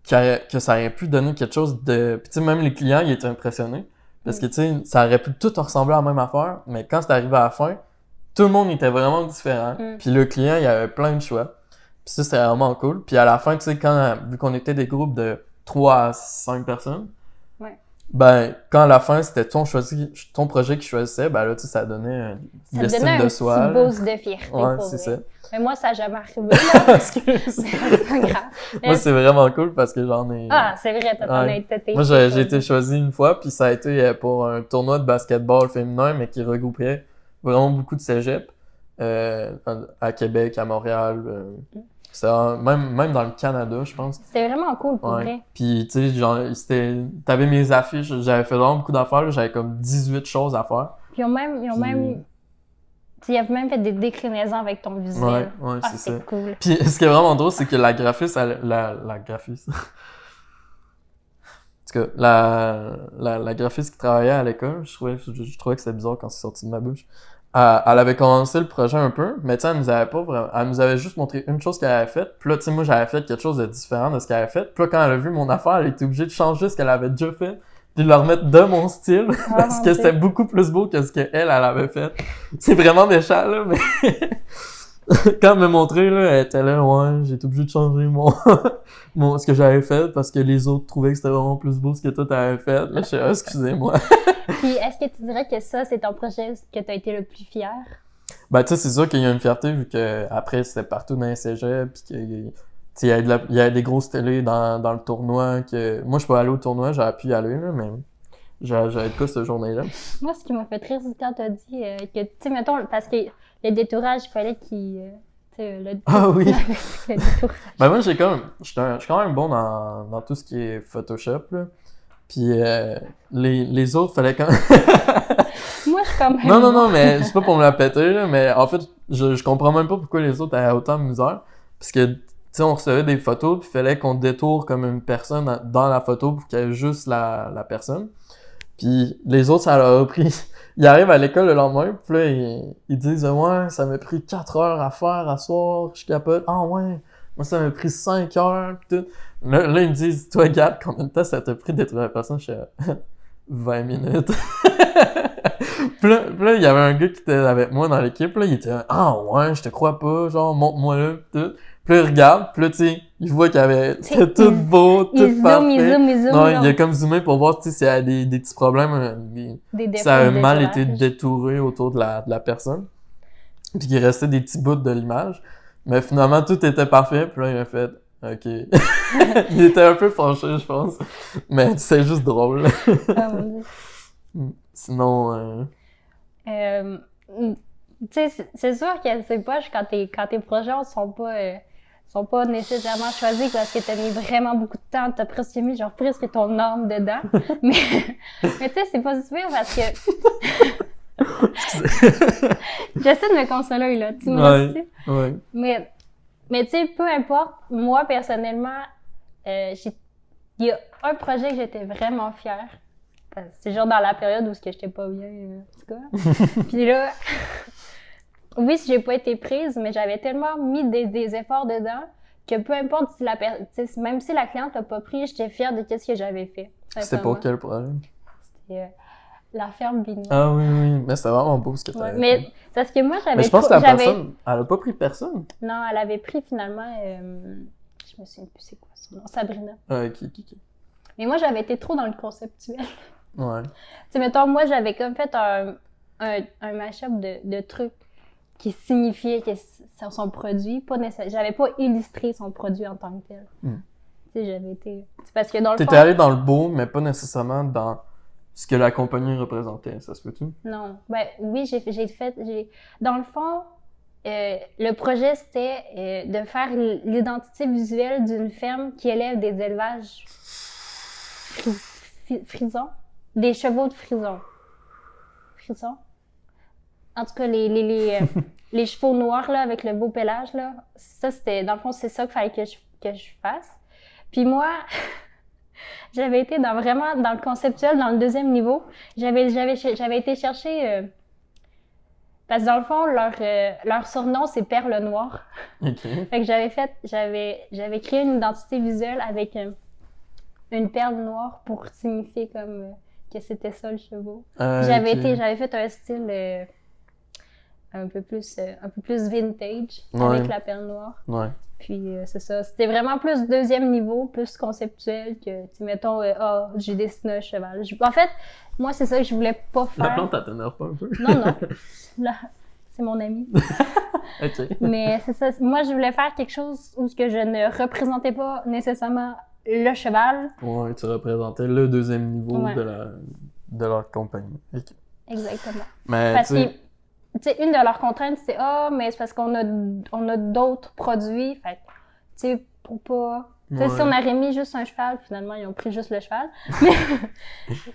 que ça aurait pu donner quelque chose de... Puis tu sais, même les clients, ils étaient impressionnés. Parce que, tu sais, ça aurait pu tout ressembler à la même affaire, mais quand c'est arrivé à la fin, tout le monde était vraiment différent. Puis le client, il y avait plein de choix. Puis ça, c'était vraiment cool. Puis à la fin, tu sais, vu qu'on était des groupes de 3 à 5 personnes, ben, quand à la fin, c'était ton projet qui choisissait, ben là, tu sais, ça donnait l'estime de soi. Ça donnait un petit boost de fierté, ouais, pour c'est vrai. ça. Mais moi, ça n'a jamais arrivé, là. C'est pas grave. Moi, c'est vraiment cool parce que j'en ai... Ah, c'est vrai, t'en as été... Moi, j'ai été choisi une fois, puis ça a été pour un tournoi de basketball féminin, mais qui regroupait vraiment beaucoup de cégeps à Québec, à Montréal. Même dans le Canada, je pense. C'était vraiment cool, pour vrai. Puis, tu sais, genre, t'avais mes affiches, j'avais fait vraiment beaucoup d'affaires, j'avais comme 18 choses à faire. Puis ils avaient même fait des déclinaisons avec ton visuel. Ouais, c'est ça. Cool. Puis, ce qui est vraiment drôle, c'est que la graphiste, la graphiste... En tout cas, la graphiste qui travaillait à l'école, je trouvais que c'était bizarre quand c'est sorti de ma bouche. Elle avait commencé le projet un peu, mais tu sais, elle nous avait juste montré une chose qu'elle avait faite. Puis là, tu sais, moi, j'avais fait quelque chose de différent de ce qu'elle avait fait. Puis là, quand elle a vu mon affaire, elle était obligée de changer ce qu'elle avait déjà fait, puis de le remettre de mon style, parce que c'était beaucoup plus beau que ce qu'elle avait fait. C'est vraiment méchant, là, mais... Quand elle m'a montré, là, elle était là, ouais, j'ai été obligé de changer ce que j'avais fait parce que les autres trouvaient que c'était vraiment plus beau ce que toi t'avais fait. Là, je suis excusez-moi. Puis, est-ce que tu dirais que ça, c'est ton projet que t'as été le plus fier? Ben, tu sais, c'est sûr qu'il y a une fierté vu que après c'était partout dans les cégeps pis qu'il y avait des grosses télés dans le tournoi que... Moi, je peux aller au tournoi, j'aurais pu y aller, là, mais j'avais de quoi cette journée-là. Moi, ce qui m'a fait rire, c'est quand t'as dit que, tu sais, mettons, parce que le détourage, il fallait qu'il... Ah oui! Le détourage. Ben moi, je suis quand même bon dans tout ce qui est Photoshop, là. Puis les autres, fallait quand même... Moi, je suis quand même... Non, mais c'est pas pour me la péter, là, mais en fait, je comprends même pas pourquoi les autres avaient autant de misère. Parce que, tu sais, on recevait des photos, puis il fallait qu'on détourne comme une personne dans la photo pour qu'il y ait juste la personne. Puis les autres, ça leur a pris... Ils arrivent à l'école le lendemain, puis là, ils disent « Ouais, ça m'a pris 4 heures à faire à soir, je capote. Ah ouais, moi ça m'a pris 5 heures, pis tout. » Là, ils me disent « Toi, Gab, combien de temps ça t'a pris d'être la personne? » Je suis « 20 minutes. » Puis là, il y avait un gars qui était avec moi dans l'équipe, là, il était « Ah ouais, je te crois pas, genre, montre-moi là, pis tout. » Puis là, il regarde, puis là, tu sais, il voit c'était tout beau, tout parfait. Il zoome. Non, il a comme zoomé pour voir, tu sais, s'il y a des petits problèmes, ça a mal été détouré autour de la personne. Puis qu'il restait des petits bouts de l'image. Mais finalement, tout était parfait, puis là, il a fait « OK. » Il était un peu fâché, je pense. Mais c'est juste drôle. Ah, mon Dieu. Sinon... Tu sais, c'est sûr que c'est poche quand tes projets sont pas nécessairement choisis parce que t'as mis vraiment beaucoup de temps, t'as presque mis presque ton âme dedans. mais tu sais, c'est pas super parce que j'essaie de me consoler là, tu me dis. Ouais. Mais tu sais, peu importe, moi personnellement, il y a un projet que j'étais vraiment fière. C'est genre dans la période où j'étais pas bien, en tout cas. Puis là, oui, j'ai pas été prise, mais j'avais tellement mis des efforts dedans que peu importe si même si la cliente l'a pas pris, j'étais fière de ce que j'avais fait. C'était pour quel problème? C'était la ferme Bignon. Ah oui, mais c'était vraiment beau ce que t'avais fait. Mais parce que moi, j'avais... Mais je pense que la personne, elle a pas pris personne. Non, elle avait pris finalement... je me souviens plus c'est quoi son nom. Sabrina. Ah, ok. Mais moi, j'avais été trop dans le conceptuel. Ouais. Tu sais, mettons, moi, j'avais comme fait un mash-up de trucs qui signifiait que son produit, pas nécessairement... J'avais pas illustré son produit en tant que tel. Tu sais, j'avais été... C'est parce que dans le fond... T'étais allé dans le beau, mais pas nécessairement dans ce que la compagnie représentait, ça se peut-tu? Non. Ben oui, j'ai fait... Dans le fond, le projet, c'était de faire l'identité visuelle d'une ferme qui élève des élevages frisons. Des chevaux de frison. Frison? En tout cas, les chevaux noirs, là, avec le beau pelage, là. Ça, c'était... Dans le fond, c'est ça qu'il fallait que je fasse. Puis moi, j'avais été vraiment dans le conceptuel, dans le deuxième niveau. J'avais été chercher... parce que dans le fond, leur surnom, c'est Perle Noire. OK. Fait que j'avais créé une identité visuelle avec une perle noire pour signifier comme... que c'était ça le chevaux. Okay. J'avais fait un style un peu plus vintage, Ouais. avec la perle noire. Ouais. Puis c'est ça, c'était vraiment plus deuxième niveau, plus conceptuel que, tu sais, mettons, j'ai dessiné un cheval. En fait, moi, c'est ça que je voulais pas La faire. plante, elle t'énerve pas un peu? Non. Là, c'est mon ami. OK. Mais c'est ça, moi, je voulais faire quelque chose où ce que je ne représentais pas nécessairement le cheval. Ouais, tu représentais le deuxième niveau Ouais. de leur compagnie. OK. Exactement. Mais Parce tu que, sais, tu sais, une de leurs contraintes, c'était mais c'est parce qu'on a d'autres produits. Fait que, tu sais, pour pas. Tu sais, Ouais. si on aurait mis juste un cheval, finalement, ils ont pris juste le cheval. Mais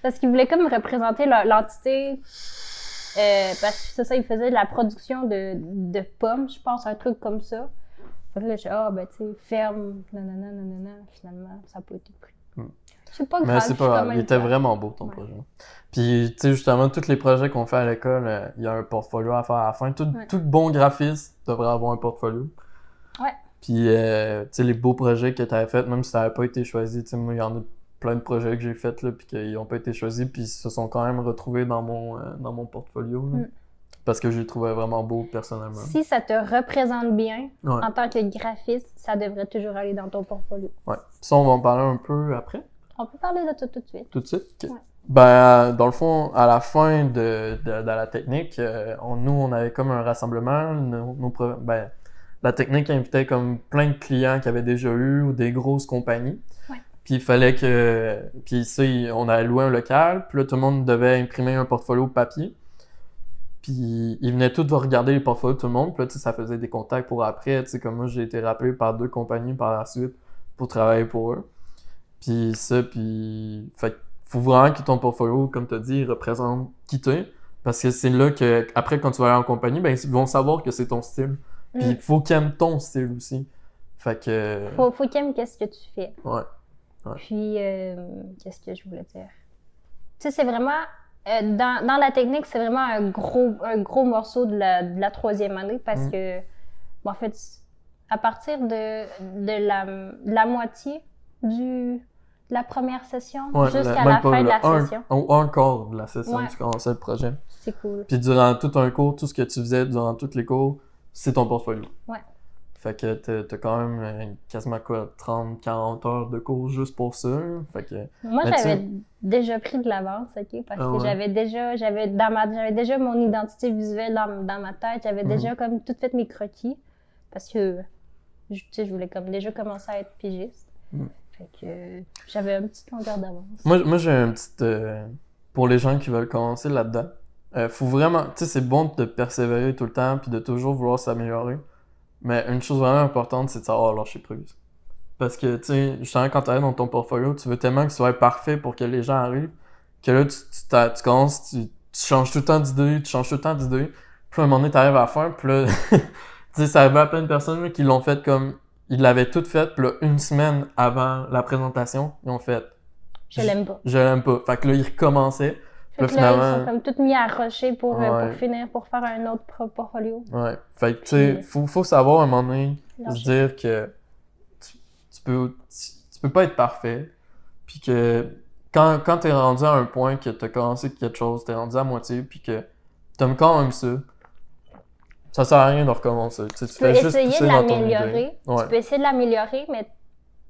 parce qu'ils voulaient comme représenter l'entité. Parce que c'est ça, ils faisaient de la production de pommes, je pense, un truc comme ça. Fait que là, j'ai ben, tu sais, ferme, nanana, finalement, ça n'a pas été pris. C'est pas grave. mais c'est je pas suis quand grave, même il était fière. vraiment beau ton Ouais. projet. Puis, tu sais, justement, tous les projets qu'on fait à l'école, il y a un portfolio à faire à la fin. Tout bon graphiste devrait avoir un portfolio. Ouais. Puis, tu sais, les beaux projets que tu avais faits, même si ça n'avait pas été choisi, tu sais, moi, il y en a plein de projets que j'ai faits, là, puis qu'ils n'ont pas été choisis, puis ils se sont quand même retrouvés dans mon portfolio, là. Parce que je les trouvais vraiment beaux, personnellement. Si ça te représente bien, Ouais. en tant que graphiste, ça devrait toujours aller dans ton portfolio. Ouais. Ça, on va en parler un peu après. On peut parler de ça tout de suite. Tout de suite? Ok. Ouais. Ben, dans le fond, à la fin de la technique, nous, on avait comme un rassemblement. Ben, la technique invitait comme plein de clients qui avaient déjà eu ou des grosses compagnies. Ouais. Puis il fallait que... Puis ça, on avait loué un local. Puis là, tout le monde devait imprimer un portfolio papier. Puis ils venaient tous regarder les portfolios de tout le monde. Puis là, tu sais, ça faisait des contacts pour après. Tu sais, comme moi, j'ai été rappelé par 2 compagnies par la suite pour travailler pour eux. Puis ça, puis... Fait faut vraiment que ton portfolio, comme tu as dit, représente qui t'es. Parce que c'est là que, après, quand tu vas aller en compagnie, ben, ils vont savoir que c'est ton style. Puis il faut qu'ils aiment ton style aussi. Fait que... Faut qu'ils aiment qu'est-ce que tu fais. Ouais. Puis, qu'est-ce que je voulais dire? Tu sais, c'est vraiment... dans la technique, c'est vraiment un gros morceau de la 3e année parce que, en fait, à partir de la moitié de la première session jusqu'à la fin de la session. Un quart de la session, Ouais. tu commençais le projet. C'est cool. Puis durant tout un cours, tout ce que tu faisais durant tous les cours, c'est ton portfolio. Ouais. Fait que t'as quand même quasiment quoi, 30-40 heures de cours juste pour ça. Fait que... Moi, Mais j'avais déjà pris de l'avance, OK? Parce que ouais. j'avais déjà mon identité visuelle dans ma tête. J'avais déjà comme tout fait mes croquis. Parce que, tu sais, je voulais comme déjà commencer à être pigiste. Fait que j'avais une petite longueur d'avance. Moi j'ai un petit... pour les gens qui veulent commencer là-dedans, faut vraiment... Tu sais, c'est bon de persévérer tout le temps puis de toujours vouloir s'améliorer. Mais une chose vraiment importante, c'est de savoir lâcher prise. Parce que, tu sais, justement, quand tu arrives dans ton portfolio, tu veux tellement que ce soit parfait pour que les gens arrivent, que là, tu commences, tu changes tout le temps d'idée, puis à un moment donné, tu arrives à la fin, puis là, tu sais, ça arrive à plein de personnes là, qui l'ont fait comme, ils l'avaient tout fait, puis là, une semaine avant la présentation, ils ont fait... Je l'aime pas. Je l'aime pas. Fait que là, ils recommençaient. Fait que là, ils sont comme tous mis à rocher pour finir, pour faire un autre portfolio. Ouais. Fait que, tu sais, faut savoir à un moment donné, se dire que tu peux pas être parfait, puis que quand t'es rendu à un point que t'as commencé quelque chose, t'es rendu à moitié, puis que t'aimes quand même ça sert à rien de recommencer. Tu fais juste essayer pousser de dans ton l'améliorer. idée. Ouais. Tu peux essayer de l'améliorer, mais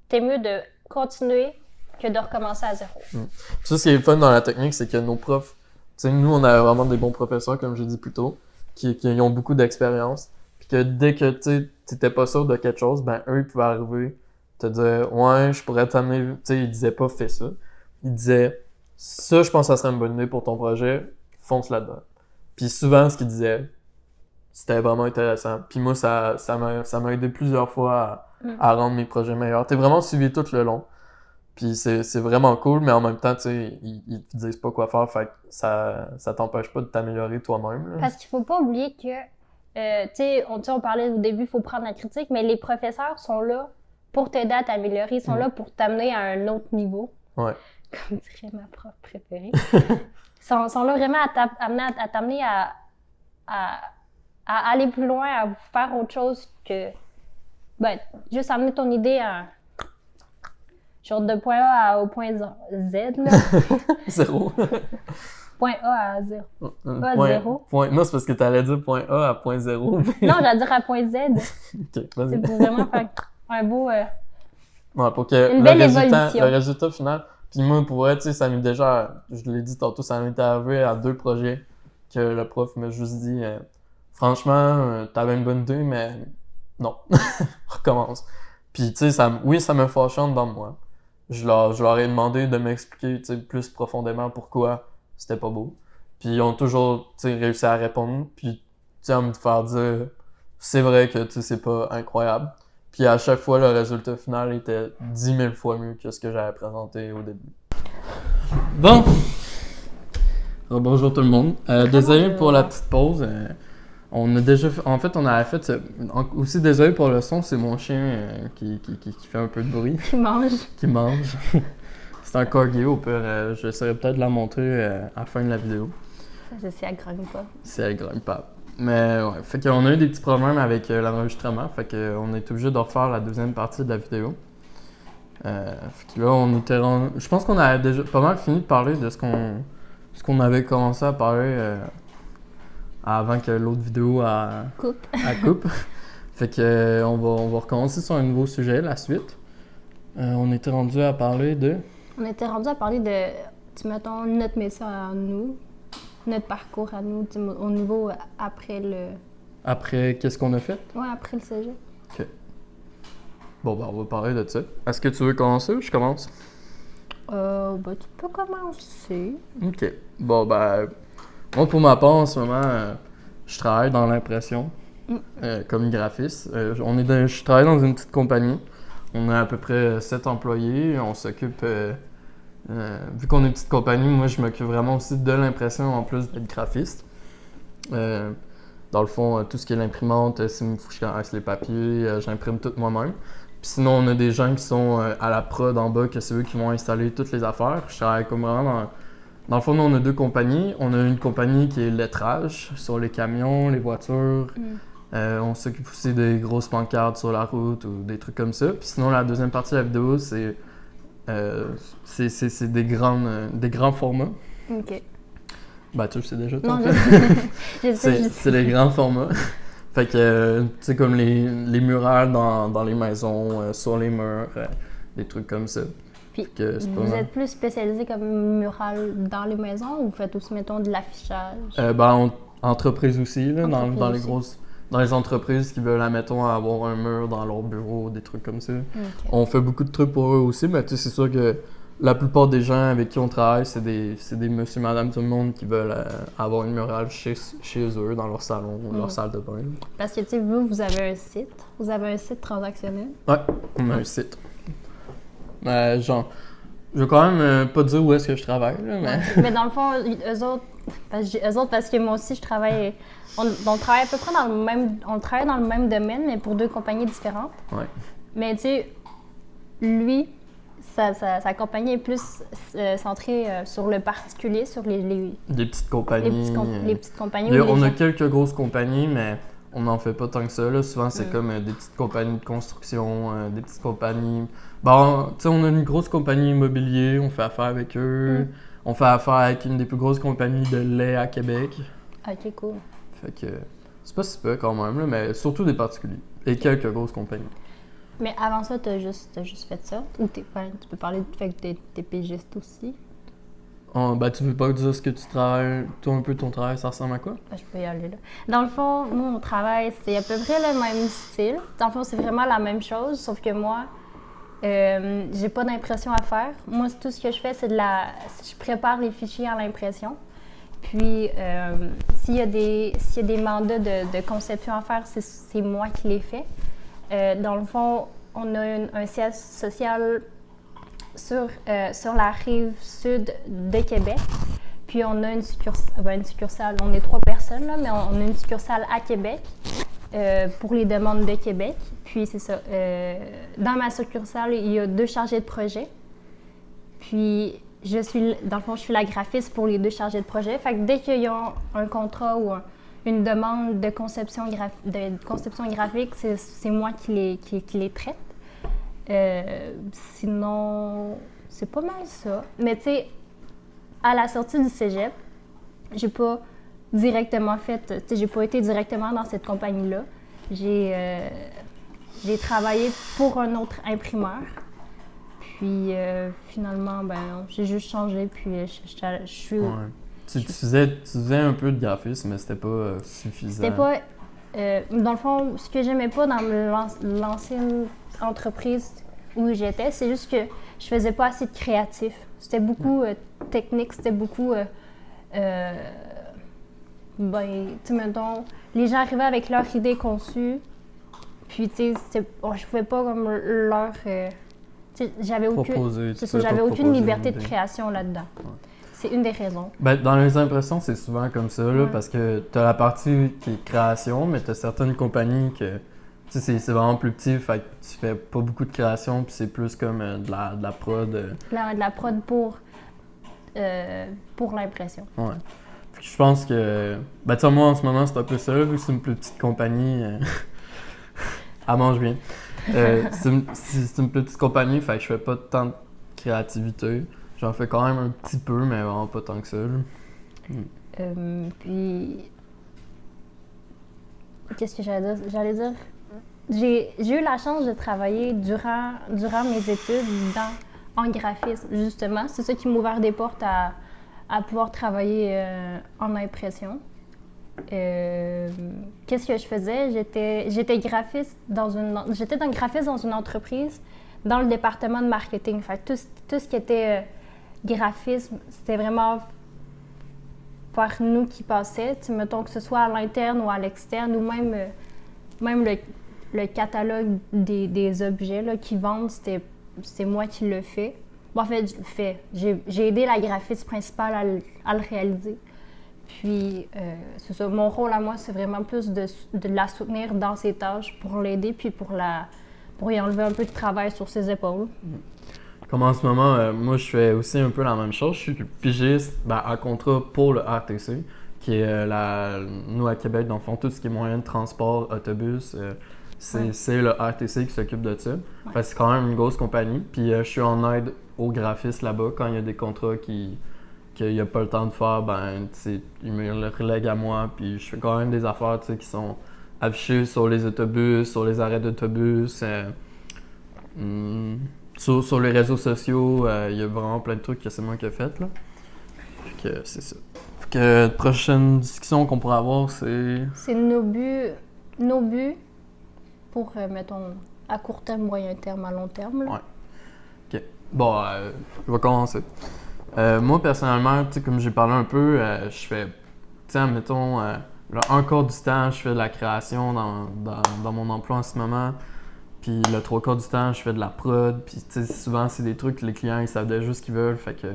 t'es mieux de continuer que de recommencer à zéro. Ça, ce qui est fun dans la technique, c'est que nos profs, tu sais, nous, on avait vraiment des bons professeurs, comme j'ai dit plus tôt, qui ont beaucoup d'expérience, puis que dès que tu t'étais pas sûr de quelque chose, ben eux, ils pouvaient arriver, te dire, ouais, je pourrais t'amener, tu sais, ils disaient pas, fais ça. Ils disaient, ça, je pense que ça serait une bonne idée pour ton projet, fonce là-dedans. Puis souvent, ce qu'ils disaient, c'était vraiment intéressant. Puis moi, ça m'a aidé plusieurs fois à rendre mes projets meilleurs. T'es vraiment suivi tout le long. Puis c'est vraiment cool, mais en même temps, tu sais, ils te disent pas quoi faire, fait que ça t'empêche pas de t'améliorer toi-même. Là. Parce qu'il faut pas oublier que, tu sais, on parlait au début, il faut prendre la critique, mais les professeurs sont là pour t'aider à t'améliorer, ils sont là pour t'amener à un autre niveau. Ouais. Comme dirait ma prof préférée. Ils sont là vraiment à t'amener à aller plus loin, à faire autre chose que, ben, juste amener ton idée à... genre de point A au point Z, là. Zéro. Point A à 0. A à Point, 0. non, c'est parce que t'allais dire point A à point 0. Non, j'allais dire à point Z. Ok, vas-y. C'est pour vraiment faire un beau... Ouais, pour que Une belle évolution. le résultat final. Puis moi, pour vrai, tu sais, ça m'est déjà, je l'ai dit tantôt, ça m'est arrivé à 2 projets que le prof m'a juste dit, franchement, t'avais une bonne idée, mais non, recommence. Puis tu sais, oui, ça me fâchait en dedans de moi. Je leur ai demandé de m'expliquer, tu sais, plus profondément pourquoi c'était pas beau. Puis ils ont toujours, tu sais, réussi à répondre, puis tu sais, à me faire dire, c'est vrai que, tu sais, c'est pas incroyable. Puis à chaque fois, le résultat final était 10 000 fois mieux que ce que j'avais présenté au début. Bon! Alors, bonjour tout le monde. Désolé pour la petite pause. On a déjà fait, en fait, on avait fait... aussi désolé pour le son, c'est mon chien qui fait un peu de bruit. Qui mange. Qui mange. C'est un corgi, au pire. J'essaierai peut-être de la montrer à la fin de la vidéo. Ça, c'est si elle grogne pas. Si elle grogne pas. Mais ouais, fait qu'on a eu des petits problèmes avec l'enregistrement, fait qu'on est obligé de refaire la deuxième partie de la vidéo. Fait que là, on était rendu... Je pense qu'on avait déjà pas mal fini de parler de ce qu'on avait commencé à parler avant que l'autre vidéo coupe. Fait que on va recommencer sur un nouveau sujet, la suite. On était rendu à parler de... On était rendu à parler de, mettons, notre métier à nous, notre parcours à nous, au niveau après le... Après, qu'est-ce qu'on a fait? Ouais, après le cégep. OK. Bon, ben, on va parler de ça. Est-ce que tu veux commencer ou je commence? Ben, tu peux commencer. OK. Bon, ben, moi, pour ma part, en ce moment, je travaille dans l'impression comme graphiste. Je travaille dans une petite compagnie. On a à peu près 7 employés. On s'occupe... vu qu'on est une petite compagnie, moi, je m'occupe vraiment aussi de l'impression en plus d'être graphiste. Dans le fond, tout ce qui est l'imprimante, s'il me faut que je caresse les papiers, j'imprime tout moi-même. Puis sinon, on a des gens qui sont à la prod en bas, que c'est eux qui vont installer toutes les affaires. Je travaille comme vraiment dans le fond, nous, on a 2 compagnies. On a une compagnie qui est lettrage sur les camions, les voitures. On s'occupe aussi des grosses pancartes sur la route ou des trucs comme ça. Puis sinon, la deuxième partie de la vidéo, c'est des grands formats. OK. Ben, tu le sais déjà, Non, je sais. C'est les grands formats. Fait que, tu sais, comme les murales dans les maisons, sur les murs, des trucs comme ça. Puis, que vous êtes plus spécialisé comme mural dans les maisons ou vous faites aussi, mettons, de l'affichage? Entreprise aussi, là, dans les aussi. grosses... Dans les entreprises qui veulent, admettons, avoir un mur dans leur bureau, des trucs comme ça. Okay. On fait beaucoup de trucs pour eux aussi, mais tu sais, c'est sûr que la plupart des gens avec qui on travaille, c'est des monsieur, madame, tout le monde qui veulent avoir une murale chez eux, dans leur salon, leur salle de bain. Parce que, tu sais, vous avez un site. Vous avez un site transactionnel. Ouais, on a un site. Genre, je veux quand même pas dire où est-ce que je travaille, là, mais... Mais dans le fond, eux autres, parce que moi aussi, je travaille... On travaille à peu près dans le même... On travaille dans le même domaine, mais pour 2 compagnies différentes. Ouais. Mais tu sais, lui, sa compagnie est plus centrée sur le particulier, sur les petites compagnies. Les petites compagnies. On a quelques grosses compagnies, mais on n'en fait pas tant que ça. Là. Souvent, c'est comme des petites compagnies de construction, des petites compagnies... Bon, tu sais, on a une grosse compagnie immobilier, on fait affaire avec eux. On fait affaire avec une des plus grosses compagnies de lait à Québec. OK, cool. Fait que c'est pas si peu quand même, là, mais surtout des particuliers. Et quelques grosses compagnies. Mais avant ça, t'as juste fait ça? Ou tu peux parler du fait que t'es pigiste aussi? Ben, tu veux pas dire ce que tu travailles, toi un peu ton travail, ça ressemble à quoi? Ben, je peux y aller là. Dans le fond, nous, on travaille, c'est à peu près le même style. Dans le fond, c'est vraiment la même chose, sauf que moi, j'ai pas d'impression à faire. Moi, tout ce que je fais, je prépare les fichiers à l'impression. Puis, s'il y a des mandats de conception à faire, c'est moi qui les fais. Dans le fond, on a un siège social sur la rive sud de Québec. Puis, on a une succursale. On est 3 personnes, là, mais on a une succursale à Québec pour les demandes de Québec. Puis, c'est ça. Dans ma succursale, il y a 2 chargés de projet. Puis, dans le fond, je suis la graphiste pour les 2 chargés de projet. Fait que dès qu'ils ont un contrat ou une demande de conception graphique, c'est moi qui les traite. Sinon, c'est pas mal ça. Mais tu sais, à la sortie du cégep, j'ai pas directement fait, tu sais, j'ai pas été directement dans cette compagnie-là. J'ai travaillé pour un autre imprimeur. Puis finalement, ben, j'ai juste changé, puis je suis... Ouais. Tu faisais un peu de graphisme, mais c'était pas suffisant. C'était pas... dans le fond, ce que j'aimais pas dans l'ancienne entreprise où j'étais, c'est juste que je faisais pas assez de créatif. C'était beaucoup technique, c'était beaucoup... ben, tu sais, mettons, les gens arrivaient avec leur idée conçue, puis, tu sais, je pouvais pas comme leur... tu sais, j'avais aucune liberté de création là-dedans. Ouais. C'est une des raisons. Ben, dans les impressions, c'est souvent comme ça, là, parce que tu as la partie qui est création, mais tu as certaines compagnies que c'est vraiment plus petit, fait que tu fais pas beaucoup de création, puis c'est plus comme de la prod. De la prod pour l'impression. Ouais. Je pense que, ben, tu sais, moi en ce moment, c'est un peu ça, vu que c'est une plus petite compagnie. Elle mange bien. C'est une petite compagnie, fait que je fais pas tant de créativité. J'en fais quand même un petit peu, mais vraiment pas tant que ça. Puis, qu'est-ce que j'allais dire? J'allais dire, j'ai eu la chance de travailler durant mes études en graphisme, justement. C'est ça qui m'a ouvert des portes à pouvoir travailler en impression. Qu'est-ce que je faisais? J'étais graphiste j'étais graphiste dans une entreprise dans le département de marketing. Fait tout ce qui était graphisme, c'était vraiment par nous qui passait. Mettons que ce soit à l'interne ou à l'externe, ou même le catalogue des objets là, qu'ils vendent, c'était moi qui le fais. Bon, en fait, j'ai aidé la graphiste principale à le réaliser. Puis, c'est ça. Mon rôle à moi, c'est vraiment plus de la soutenir dans ses tâches pour l'aider, puis pour y enlever un peu de travail sur ses épaules. Comme en ce moment, moi, je fais aussi un peu la même chose. Je suis pigiste à contrat pour le RTC, qui est nous à Québec, dans le fond, tout ce qui est moyen de transport, autobus, c'est le RTC qui s'occupe de ça. Ouais. Fait que c'est quand même une grosse compagnie. Puis, je suis en aide aux graphistes là-bas quand il y a des contrats qu'il n'y a pas le temps de faire, ben, ils me le relèguent à moi, puis je fais quand même des affaires qui sont affichées sur les autobus, sur les arrêts d'autobus, sur les réseaux sociaux, il y a vraiment plein de trucs que c'est moi qui ai fait, là. Fait que c'est ça. Fait que la prochaine discussion qu'on pourrait avoir, c'est... C'est nos buts pour, mettons, à court terme, moyen terme, à long terme, là. Ouais. OK. Bon, je vais commencer. Moi, personnellement, comme j'ai parlé un peu, je fais, tu sais, mettons, un quart du temps, je fais de la création dans mon emploi en ce moment. Puis le trois quarts du temps, je fais de la prod. Puis, tu sais, souvent, c'est des trucs que les clients, ils savent déjà ce qu'ils veulent. Fait que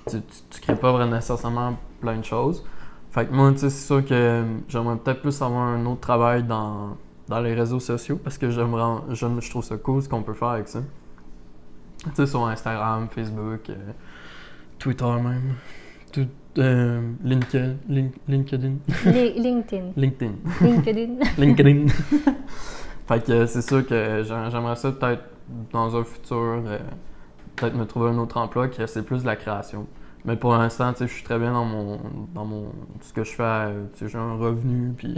tu crées pas vraiment nécessairement plein de choses. Fait que moi, tu sais, c'est sûr que j'aimerais peut-être plus avoir un autre travail dans les réseaux sociaux parce que je trouve ça cool ce qu'on peut faire avec ça. Tu sais, sur Instagram, Facebook, Twitter même, LinkedIn. LinkedIn. Fait que c'est sûr que j'aimerais ça peut-être dans un futur, peut-être me trouver un autre emploi qui c'est plus de la création. Mais pour l'instant, tu sais, je suis très bien dans ce que je fais, tu sais, j'ai un revenu, puis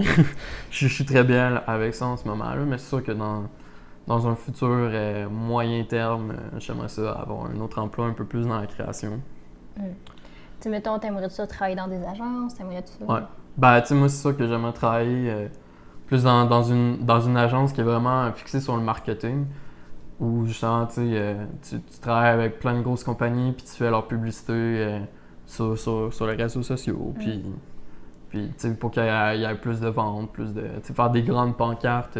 je suis très bien avec ça en ce moment-là. Mais c'est sûr que dans un futur moyen terme, j'aimerais ça avoir un autre emploi un peu plus dans la création. Tu sais, mettons, t'aimerais-tu ça travailler dans des agences? T'aimerais-tu ça? Ouais. Ben, tu sais, moi, c'est sûr que j'aimerais travailler plus dans une agence qui est vraiment fixée sur le marketing, où justement, tu sais, tu travailles avec plein de grosses compagnies, puis tu fais leur publicité sur les réseaux sociaux, puis tu sais, pour qu'il y ait plus de ventes, tu sais, faire des grandes pancartes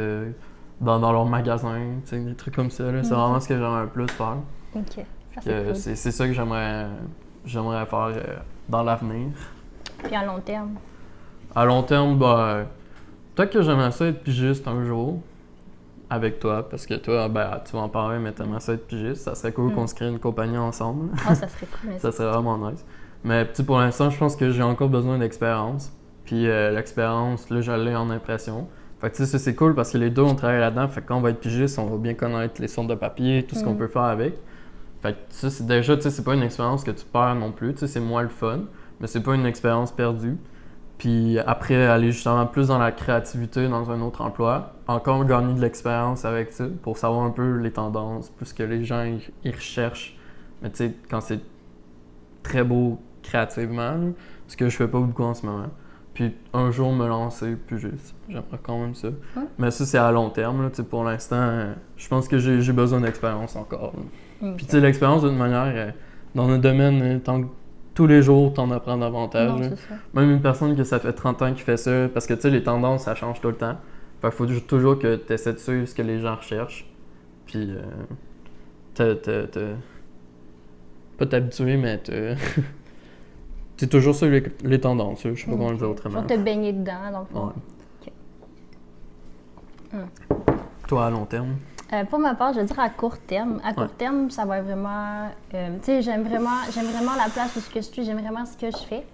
dans leur magasin, tu sais, des trucs comme ça, là, c'est vraiment ce que j'aimerais le plus faire. OK. C'est ça que j'aimerais faire dans l'avenir. Puis à long terme? À long terme, ben, peut-être que j'aimerais ça être pigiste un jour avec toi, parce que toi, ben, tu vas en parler, mais t'aimerais ça être pigiste. Ça serait cool qu'on se crée une compagnie ensemble. Ah, ça serait cool. Ça serait vraiment nice. Mais pour l'instant, je pense que j'ai encore besoin d'expérience. Puis l'expérience, là, je l'ai en impression. Fait que tu sais, c'est cool parce que les deux, on travaille là-dedans. Fait que quand on va être pigiste, on va bien connaître les sortes de papier, tout ce qu'on peut faire avec. Fait que ça, c'est déjà, tu sais, c'est pas une expérience que tu perds non plus. Tu sais, c'est moins le fun. mais c'est pas une expérience perdue. Puis après, aller justement plus dans la créativité dans un autre emploi, encore gagner de l'expérience avec ça pour savoir un peu les tendances, plus que les gens ils recherchent. Mais tu sais, quand c'est très beau créativement, là, ce que je fais pas beaucoup en ce moment. Puis un jour me lancer, puis j'aimerais quand même ça. Ouais. Mais ça, c'est à long terme. Là, pour l'instant, je pense que j'ai besoin d'expérience encore. Là. Ok. Puis tu sais, l'expérience d'une manière, dans notre domaine, tant que tous les jours, t'en apprends davantage. Non, Là. c'est ça. Même une personne que ça fait 30 ans qui fait ça, parce que tu sais, les tendances, ça change tout le temps. Fait qu'il faut toujours que tu essaies de suivre ce que les gens recherchent. Puis, pas t'habituer, mais t'es toujours sur les tendances. Je sais pas comment le dire autrement. Faut te baigner dedans, dans le fond. Ouais. Toi, à long terme? Pour ma part, je veux dire à court terme. À court terme, ça va être vraiment... tu sais, j'aime vraiment la place où je suis, j'aime vraiment ce que je fais.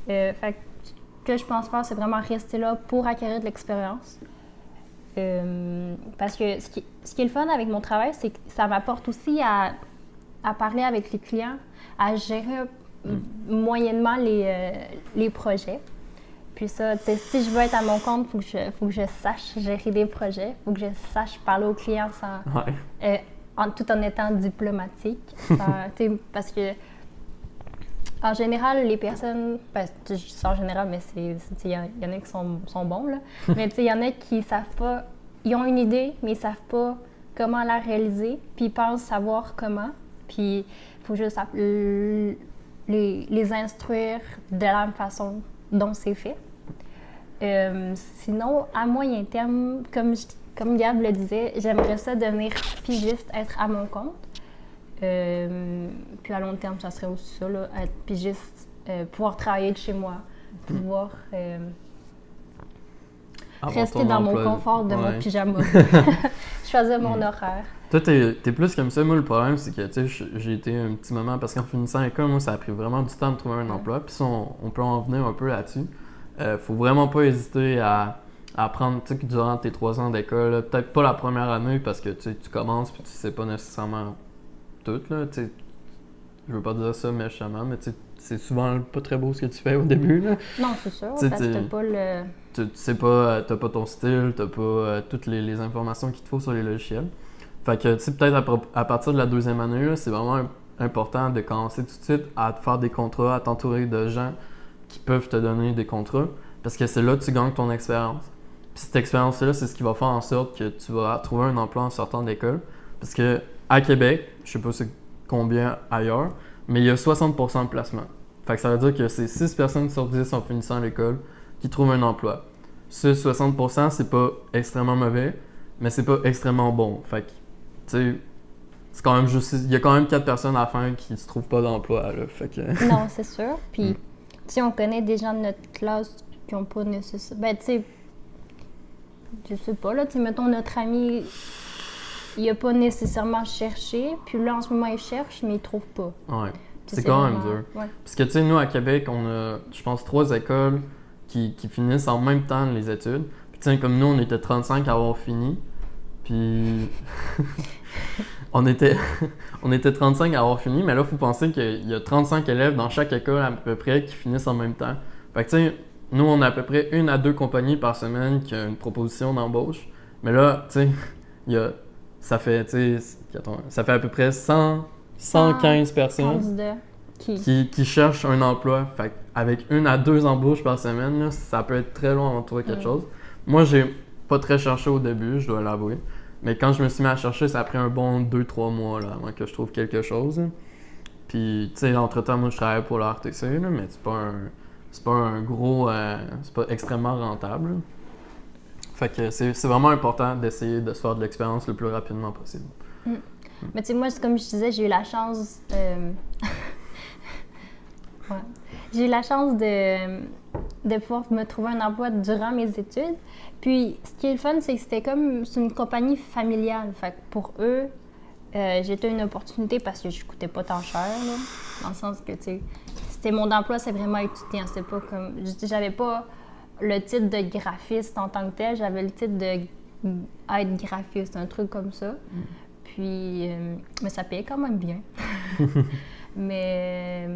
Fait que ce que je pense faire, c'est vraiment rester là pour acquérir de l'expérience. Parce que ce qui est le fun avec mon travail, c'est que ça m'apporte aussi à parler avec les clients, à gérer moyennement les projets. Puis ça, si je veux être à mon compte, il faut que je sache gérer des projets, il faut que je sache parler aux clients tout en étant diplomatique. Parce que, en général, les personnes, je dis ça en général, mais il y en a qui sont bons, là. Mais il y en a qui savent pas, ils ont une idée, mais ils savent pas comment la réaliser, puis ils pensent savoir comment. Puis il faut juste les instruire de la même façon dont c'est fait. Sinon, à moyen terme, comme Gab le disait, j'aimerais ça devenir pigiste, être à mon compte. Puis à long terme, ça serait aussi ça, là, être pigiste, pouvoir travailler de chez moi, pouvoir rester dans mon confort de mon pyjama, choisir mon horaire. Toi, t'es plus comme ça. Moi, le problème, c'est que j'ai été un petit moment, parce qu'en finissant l'école, moi, ça a pris vraiment du temps de trouver un emploi. Puis ça, on peut en venir un peu là-dessus. Faut vraiment pas hésiter à apprendre, tu sais, durant tes 3 ans d'école, peut-être pas la première année, parce que tu commences puis tu sais pas nécessairement tout, là, tu sais. Je veux pas dire ça méchamment, mais tu sais, c'est souvent pas très beau ce que tu fais au début, là. Non, c'est sûr, parce que t'as pas le... Tu sais pas, t'as pas ton style, t'as pas toutes les informations qu'il te faut sur les logiciels. Fait que, tu sais, peut-être à partir de la 2e année, là, c'est vraiment important de commencer tout de suite à te faire des contrats, à t'entourer de gens qui peuvent te donner des contrats, parce que c'est là que tu gagnes ton expérience. Puis cette expérience-là, c'est ce qui va faire en sorte que tu vas trouver un emploi en sortant d'école. Parce que à Québec, je sais pas c'est combien ailleurs, mais il y a 60% de placement. Fait que ça veut dire que c'est 6 personnes sur 10 en finissant l'école qui trouvent un emploi. Ce 60%, c'est pas extrêmement mauvais, mais c'est pas extrêmement bon. Fait que, tu sais, c'est quand même juste... Il y a quand même 4 personnes à la fin qui se trouvent pas d'emploi, là. Fait que... Non, c'est sûr. Puis, si on connaît des gens de notre classe qui n'ont pas nécessairement... Ben, tu sais, je sais pas, là, tu sais, mettons, notre ami, il a pas nécessairement cherché, puis là, en ce moment, il cherche, mais il trouve pas. Ouais. C'est quand même dur. Ouais. Parce que, tu sais, nous, à Québec, on a, je pense, 3 écoles qui finissent en même temps les études. Puis, tu sais, comme nous, on était 35 à avoir fini. Puis, on était 35 à avoir fini, mais là, il faut penser qu'il y a 35 élèves dans chaque école à peu près qui finissent en même temps. Fait que, tu sais, nous, on a à peu près 1 à 2 compagnies par semaine qui ont une proposition d'embauche. Mais là, tu sais, ça fait à peu près 115 personnes qui cherchent un emploi. Fait avec 1 à 2 embauches par semaine, là, ça peut être très long avant de trouver quelque chose. Moi, j'ai pas très cherché au début, je dois l'avouer. Mais quand je me suis mis à chercher, ça a pris un bon 2-3 mois là, avant que je trouve quelque chose. Puis, tu sais, entre-temps, moi, je travaillais pour la RTC, là, mais c'est pas un gros... c'est pas extrêmement rentable. Là. Fait que c'est vraiment important d'essayer de se faire de l'expérience le plus rapidement possible. Mais tu sais, moi, comme je disais, j'ai eu la chance ouais. J'ai eu la chance de pouvoir me trouver un emploi durant mes études. Puis, ce qui est le fun, c'est que c'est une compagnie familiale. Fait que pour eux, j'ai eu une opportunité parce que je ne coûtais pas tant cher, là, dans le sens que, tu sais, c'était mon emploi, c'est vraiment étudiant. C'est pas comme... J'avais pas le titre de graphiste en tant que tel, j'avais le titre d'être graphiste, un truc comme ça. Puis, mais ça payait quand même bien. Mais,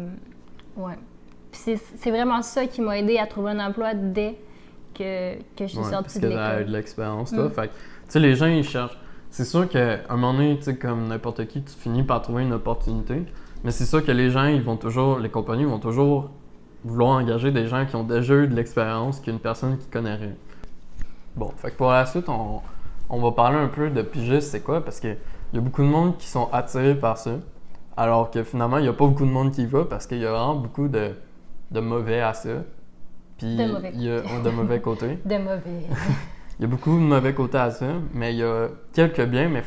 ouais. Puis c'est vraiment ça qui m'a aidé à trouver un emploi dès que je suis sortie de l'école. Parce que t'as eu de l'expérience, toi. Fait que, tu sais, les gens, ils cherchent. C'est sûr qu'à un moment donné, tu sais, comme n'importe qui, tu finis par trouver une opportunité. Mais c'est sûr que les gens, les compagnies vont toujours vouloir engager des gens qui ont déjà eu de l'expérience qu'une personne qui connaît rien. Bon, fait que pour la suite, on va parler un peu de pigiste, c'est quoi? Parce qu'il y a beaucoup de monde qui sont attirés par ça. Alors que finalement, il n'y a pas beaucoup de monde qui y va parce qu'il y a vraiment beaucoup de mauvais à ça. Puis De mauvais il y a de mauvais côtés. De mauvais. Il y a beaucoup de mauvais côtés à ça, mais il y a quelques biens, mais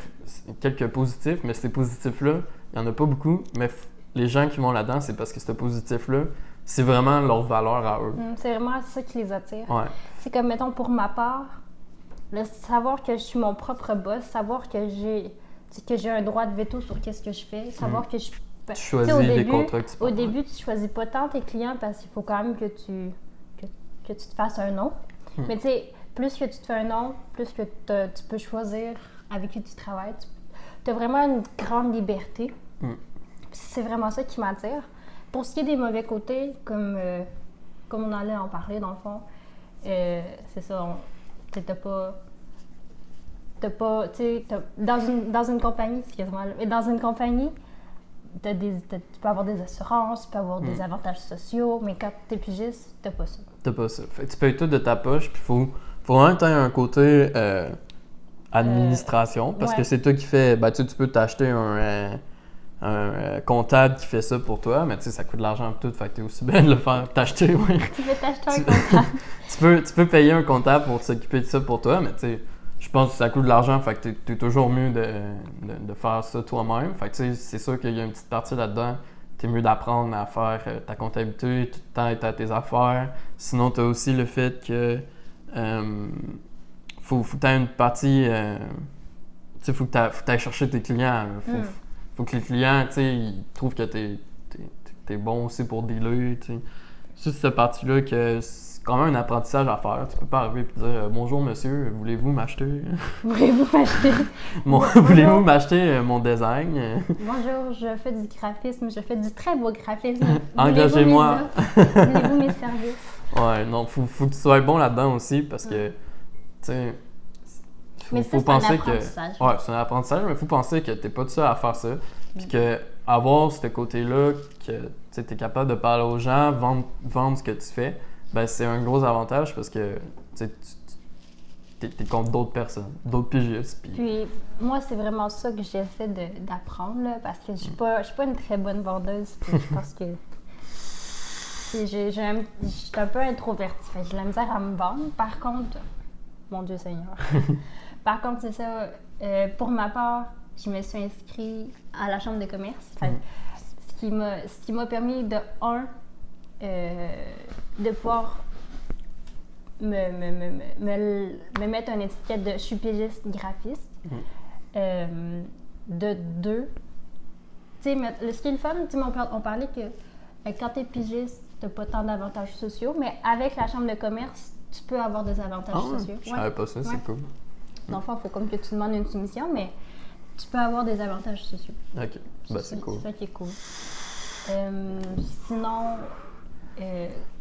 quelques positifs, mais ces positifs-là, il n'y en a pas beaucoup, mais les gens qui vont là-dedans, c'est parce que ce positif-là, c'est vraiment leur valeur à eux. C'est vraiment ça qui les attire. Ouais. C'est comme, mettons, pour ma part, le savoir que je suis mon propre boss, savoir que j'ai un droit de veto sur qu'est-ce que je fais, savoir que je... Tu choisis les contrats que tu prends. Au début, tu choisis pas tant tes clients parce qu'il faut quand même que tu te fasses un nom. Mais tu sais, plus que tu te fais un nom, plus que tu peux choisir avec qui tu travailles. Tu as vraiment une grande liberté. C'est vraiment ça qui m'attire. Pour ce qui est des mauvais côtés, comme on allait en parler dans le fond, c'est ça, t'as pas, tu sais, dans une compagnie, excuse-moi, mais dans une compagnie, tu peux avoir des assurances, tu peux avoir des avantages sociaux, mais quand t'es pigiste, t'as pas ça. T'as pas ça. Fait que tu payes tout de ta poche, puis faut vraiment que t'aies un côté administration, parce que c'est toi qui fais, ben tu peux t'acheter un comptable qui fait ça pour toi, mais tu sais, ça coûte de l'argent et tout, fait que t'es aussi bien de le faire, t'acheter, oui. Tu veux t'acheter un comptable. tu peux payer un comptable pour s'occuper de ça pour toi, mais tu sais, je pense que ça coûte de l'argent, fait que t'es toujours mieux de faire ça toi-même. Fait que tu sais, c'est sûr qu'il y a une petite partie là-dedans, t'es mieux d'apprendre à faire ta comptabilité, tout le temps être à tes affaires. Sinon, t'as aussi le fait que faut que t'aies une partie, tu sais, faut que t'ailles chercher tes clients. Faut que les clients, tu sais, ils trouvent que t'es bon aussi pour dealer, tu sais. C'est cette partie-là que c'est quand même un apprentissage à faire. Tu peux pas arriver et dire « Bonjour monsieur, voulez-vous m'acheter? » Voulez-vous m'acheter? Voulez-vous m'acheter mon design? Bonjour, je fais du graphisme, je fais du très beau graphisme. Engagez-moi! Voulez-vous mes services? Ouais, non, faut que tu sois bon là-dedans aussi parce que, tu sais... Faut penser que ouais, c'est un apprentissage, mais il faut penser que t'es pas tout seul à faire ça. Puis que avoir ce côté-là, que tu es capable de parler aux gens, vendre ce que tu fais, ben c'est un gros avantage parce que tu es contre d'autres personnes, d'autres pigistes. Puis moi, c'est vraiment ça que j'essaie d'apprendre, là, parce que je suis pas une très bonne vendeuse. Puis je pense que je suis un peu introvertie. J'ai de la misère à me vendre. Par contre, mon Dieu Seigneur. Par contre, c'est ça, pour ma part, je me suis inscrite à la Chambre de commerce. Ce qui m'a permis de pouvoir me mettre une étiquette de je suis pigiste graphiste. De deux, tu sais, ce qui est le fun, on parlait que quand tu es pigiste, tu n'as pas tant d'avantages sociaux, mais avec la Chambre de commerce, tu peux avoir des avantages sociaux. Je savais pas ça, c'est cool. Dans le fond, il faut comme que tu demandes une soumission, mais tu peux avoir des avantages sociaux. OK. Ben, c'est cool. C'est ça qui est cool. Sinon...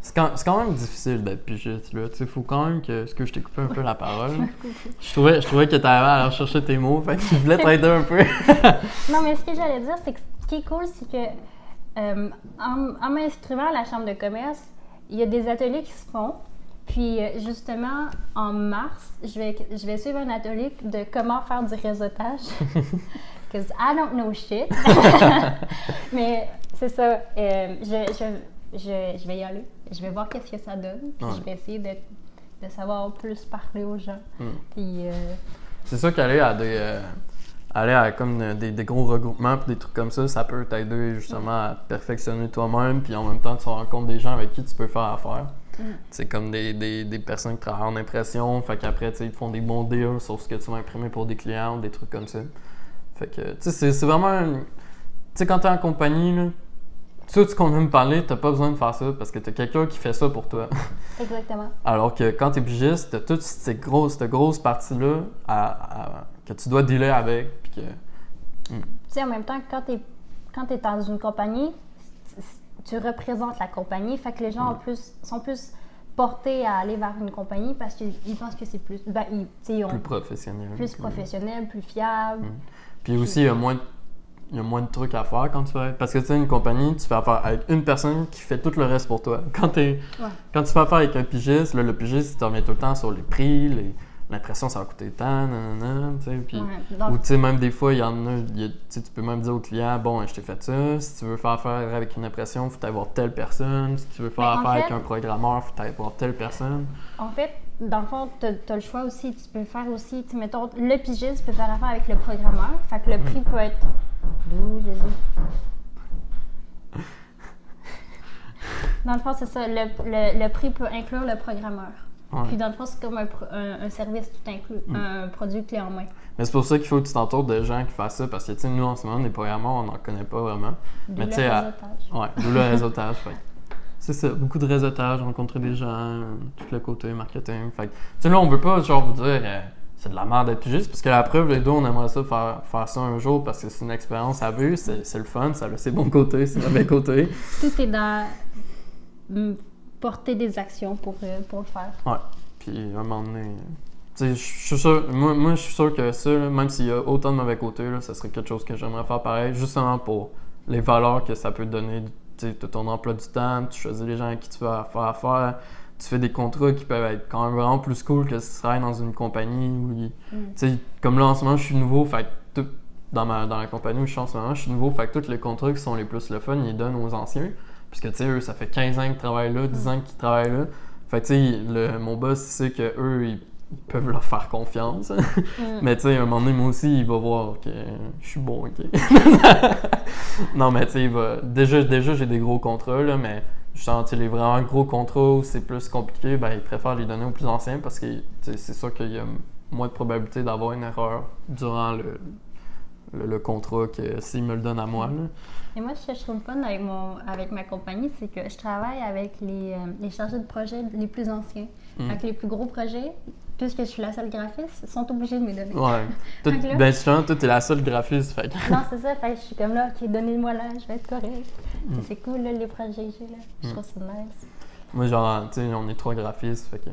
C'est quand même difficile d'être pigiste, là. Tu sais, faut quand même que... Est-ce que je t'ai coupé un peu la parole? Je trouvais que t'arrivais à aller chercher tes mots, fait que je voulais t'aider un peu. Non, mais ce que j'allais dire, c'est que ce qui est cool, c'est que en m'inscrivant à la Chambre de commerce, il y a des ateliers qui se font. Puis justement, en mars, je vais suivre un atelier de comment faire du réseautage. Because I don't know shit. Mais c'est ça, je vais y aller. Je vais voir qu'est-ce que ça donne. Puis je vais essayer de savoir plus parler aux gens. Puis, c'est sûr qu'aller à comme des gros regroupements et des trucs comme ça peut t'aider justement à te perfectionner toi-même. Puis en même temps, tu rencontres des gens avec qui tu peux faire affaire. C'est comme des personnes qui travaillent en impression, fait qu'après, ils te font des bons deals sur ce que tu vas imprimer pour des clients ou des trucs comme ça. Fait que, tu sais, c'est vraiment... Tu sais, quand t'es en compagnie, là, tout ce qu'on vient me parler, t'as pas besoin de faire ça parce que t'as quelqu'un qui fait ça pour toi. Exactement. Alors que quand t'es pigiste, t'as toute cette grosse partie-là que tu dois dealer avec. Puis que... Tu sais, en même temps, quand t'es dans une compagnie, tu représentes la compagnie, fait que les gens en plus, sont plus portés à aller vers une compagnie parce qu'ils pensent que c'est plus, plus professionnel. Plus professionnel, plus fiable. Puis aussi, il y a moins de trucs à faire quand tu fais. Parce que tu sais, une compagnie, tu fais affaire avec une personne qui fait tout le reste pour toi. Quand tu fais affaire avec un pigiste, là, le pigiste, il te remet tout le temps sur les prix, l'impression ça va coûter tant, nanana, tu sais. Puis, ou tu sais, même des fois, il y en a, tu peux même dire au client, bon, je t'ai fait ça. Si tu veux faire affaire avec une impression, il faut avoir telle personne. Si tu veux faire affaire avec un programmeur, il faut avoir telle personne. En fait, dans le fond, tu as le choix aussi. Tu peux faire aussi, mettons, le pigiste peut faire affaire avec le programmeur. Fait que le prix peut être. D'où, Jésus? Dans le fond, c'est ça. Le prix peut inclure le programmeur. Ouais. Puis dans le fond, c'est comme un service tout inclus, un produit clé en main. Mais c'est pour ça qu'il faut que tu t'entoures de gens qui fassent ça, parce que, tu sais, nous, en ce moment, les programmeurs, on n'en connaît pas vraiment. D'où le réseautage. Ouais, d'où le réseautage. Fait. C'est ça, beaucoup de réseautage, rencontrer des gens, tout le côté marketing. Fait tu sais, là, on veut pas, genre, vous dire, c'est de la merde d'être pigiste, parce que la preuve, les deux, on aimerait ça faire ça un jour, parce que c'est une expérience à vue, c'est le fun, ça a ses bons côtés, ses mauvais côtés. Tout est dans porter des actions pour le faire. Ouais. Puis à un moment donné, tu sais, je suis sûr, moi je suis sûr que ça, là, même s'il y a autant de mauvais côtés, là, ça serait quelque chose que j'aimerais faire pareil, justement pour les valeurs que ça peut donner, tu sais, de ton emploi du temps, tu choisis les gens avec qui tu vas faire affaire, tu fais des contrats qui peuvent être quand même vraiment plus cool que si tu travailles dans une compagnie où, tu sais, comme là en ce moment je suis nouveau, fait que dans la compagnie où je suis en ce moment, je suis nouveau, fait que tous les contrats qui sont les plus le fun, ils les donnent aux anciens. Puisque, tu sais, eux, ça fait 15 ans qu'ils travaillent là, 10 ans qu'ils travaillent là. Fait que, tu sais, mon boss, il sait qu'eux, ils peuvent leur faire confiance. Mais, tu sais, à un moment donné, moi aussi, il va voir que je suis bon, OK? Non, mais, tu sais, il va... Déjà, j'ai des gros contrats, là, mais justement, tu sais, les vraiment gros contrats où c'est plus compliqué, ben, il préfère les donner aux plus anciens parce que, tu sais, c'est sûr qu'il y a moins de probabilité d'avoir une erreur durant le contrat que s'il me le donne à moi, là. Et moi, ce que je trouve fun avec ma compagnie, c'est que je travaille avec les chargés de projet les plus anciens. Avec les plus gros projets, puisque je suis la seule graphiste, ils sont obligés de me donner. Ouais. Ben justement, toi, t'es la seule graphiste, fait que... Non, c'est ça, fait que je suis comme là, OK, donnez-moi là, je vais être correct. C'est cool, là, les projets que j'ai là. Je trouve ça nice. Moi, genre, tu sais, on est 3 graphistes, fait que...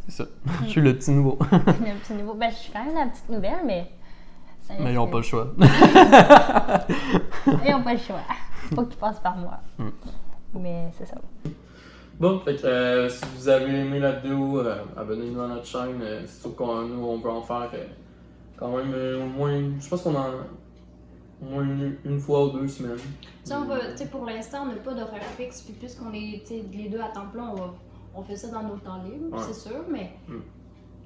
C'est ça. Je suis le petit nouveau. Le petit nouveau. Ben, je suis quand même la petite nouvelle, mais... Mais ils n'ont pas le choix. Ils n'ont pas le choix. Faut qu'ils passent par moi. Mais c'est ça. Bon, fait que si vous avez aimé la vidéo, abonnez-vous à notre chaîne. C'est sûr qu'on on peut en faire quand même au moins, je pense qu'on en au moins une fois ou 2 semaines. Pour l'instant, on n'a pas d'horaire fixe, puis puisqu'on est les deux à temps plein, on fait ça dans nos temps libres, c'est sûr, mais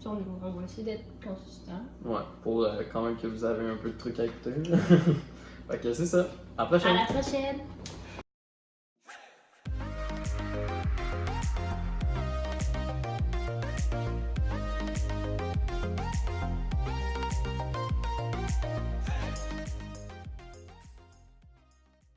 on va essayer d'être consistant. Ouais, pour quand même que vous avez un peu de trucs à écouter. Fait que c'est ça. À la prochaine! À la prochaine!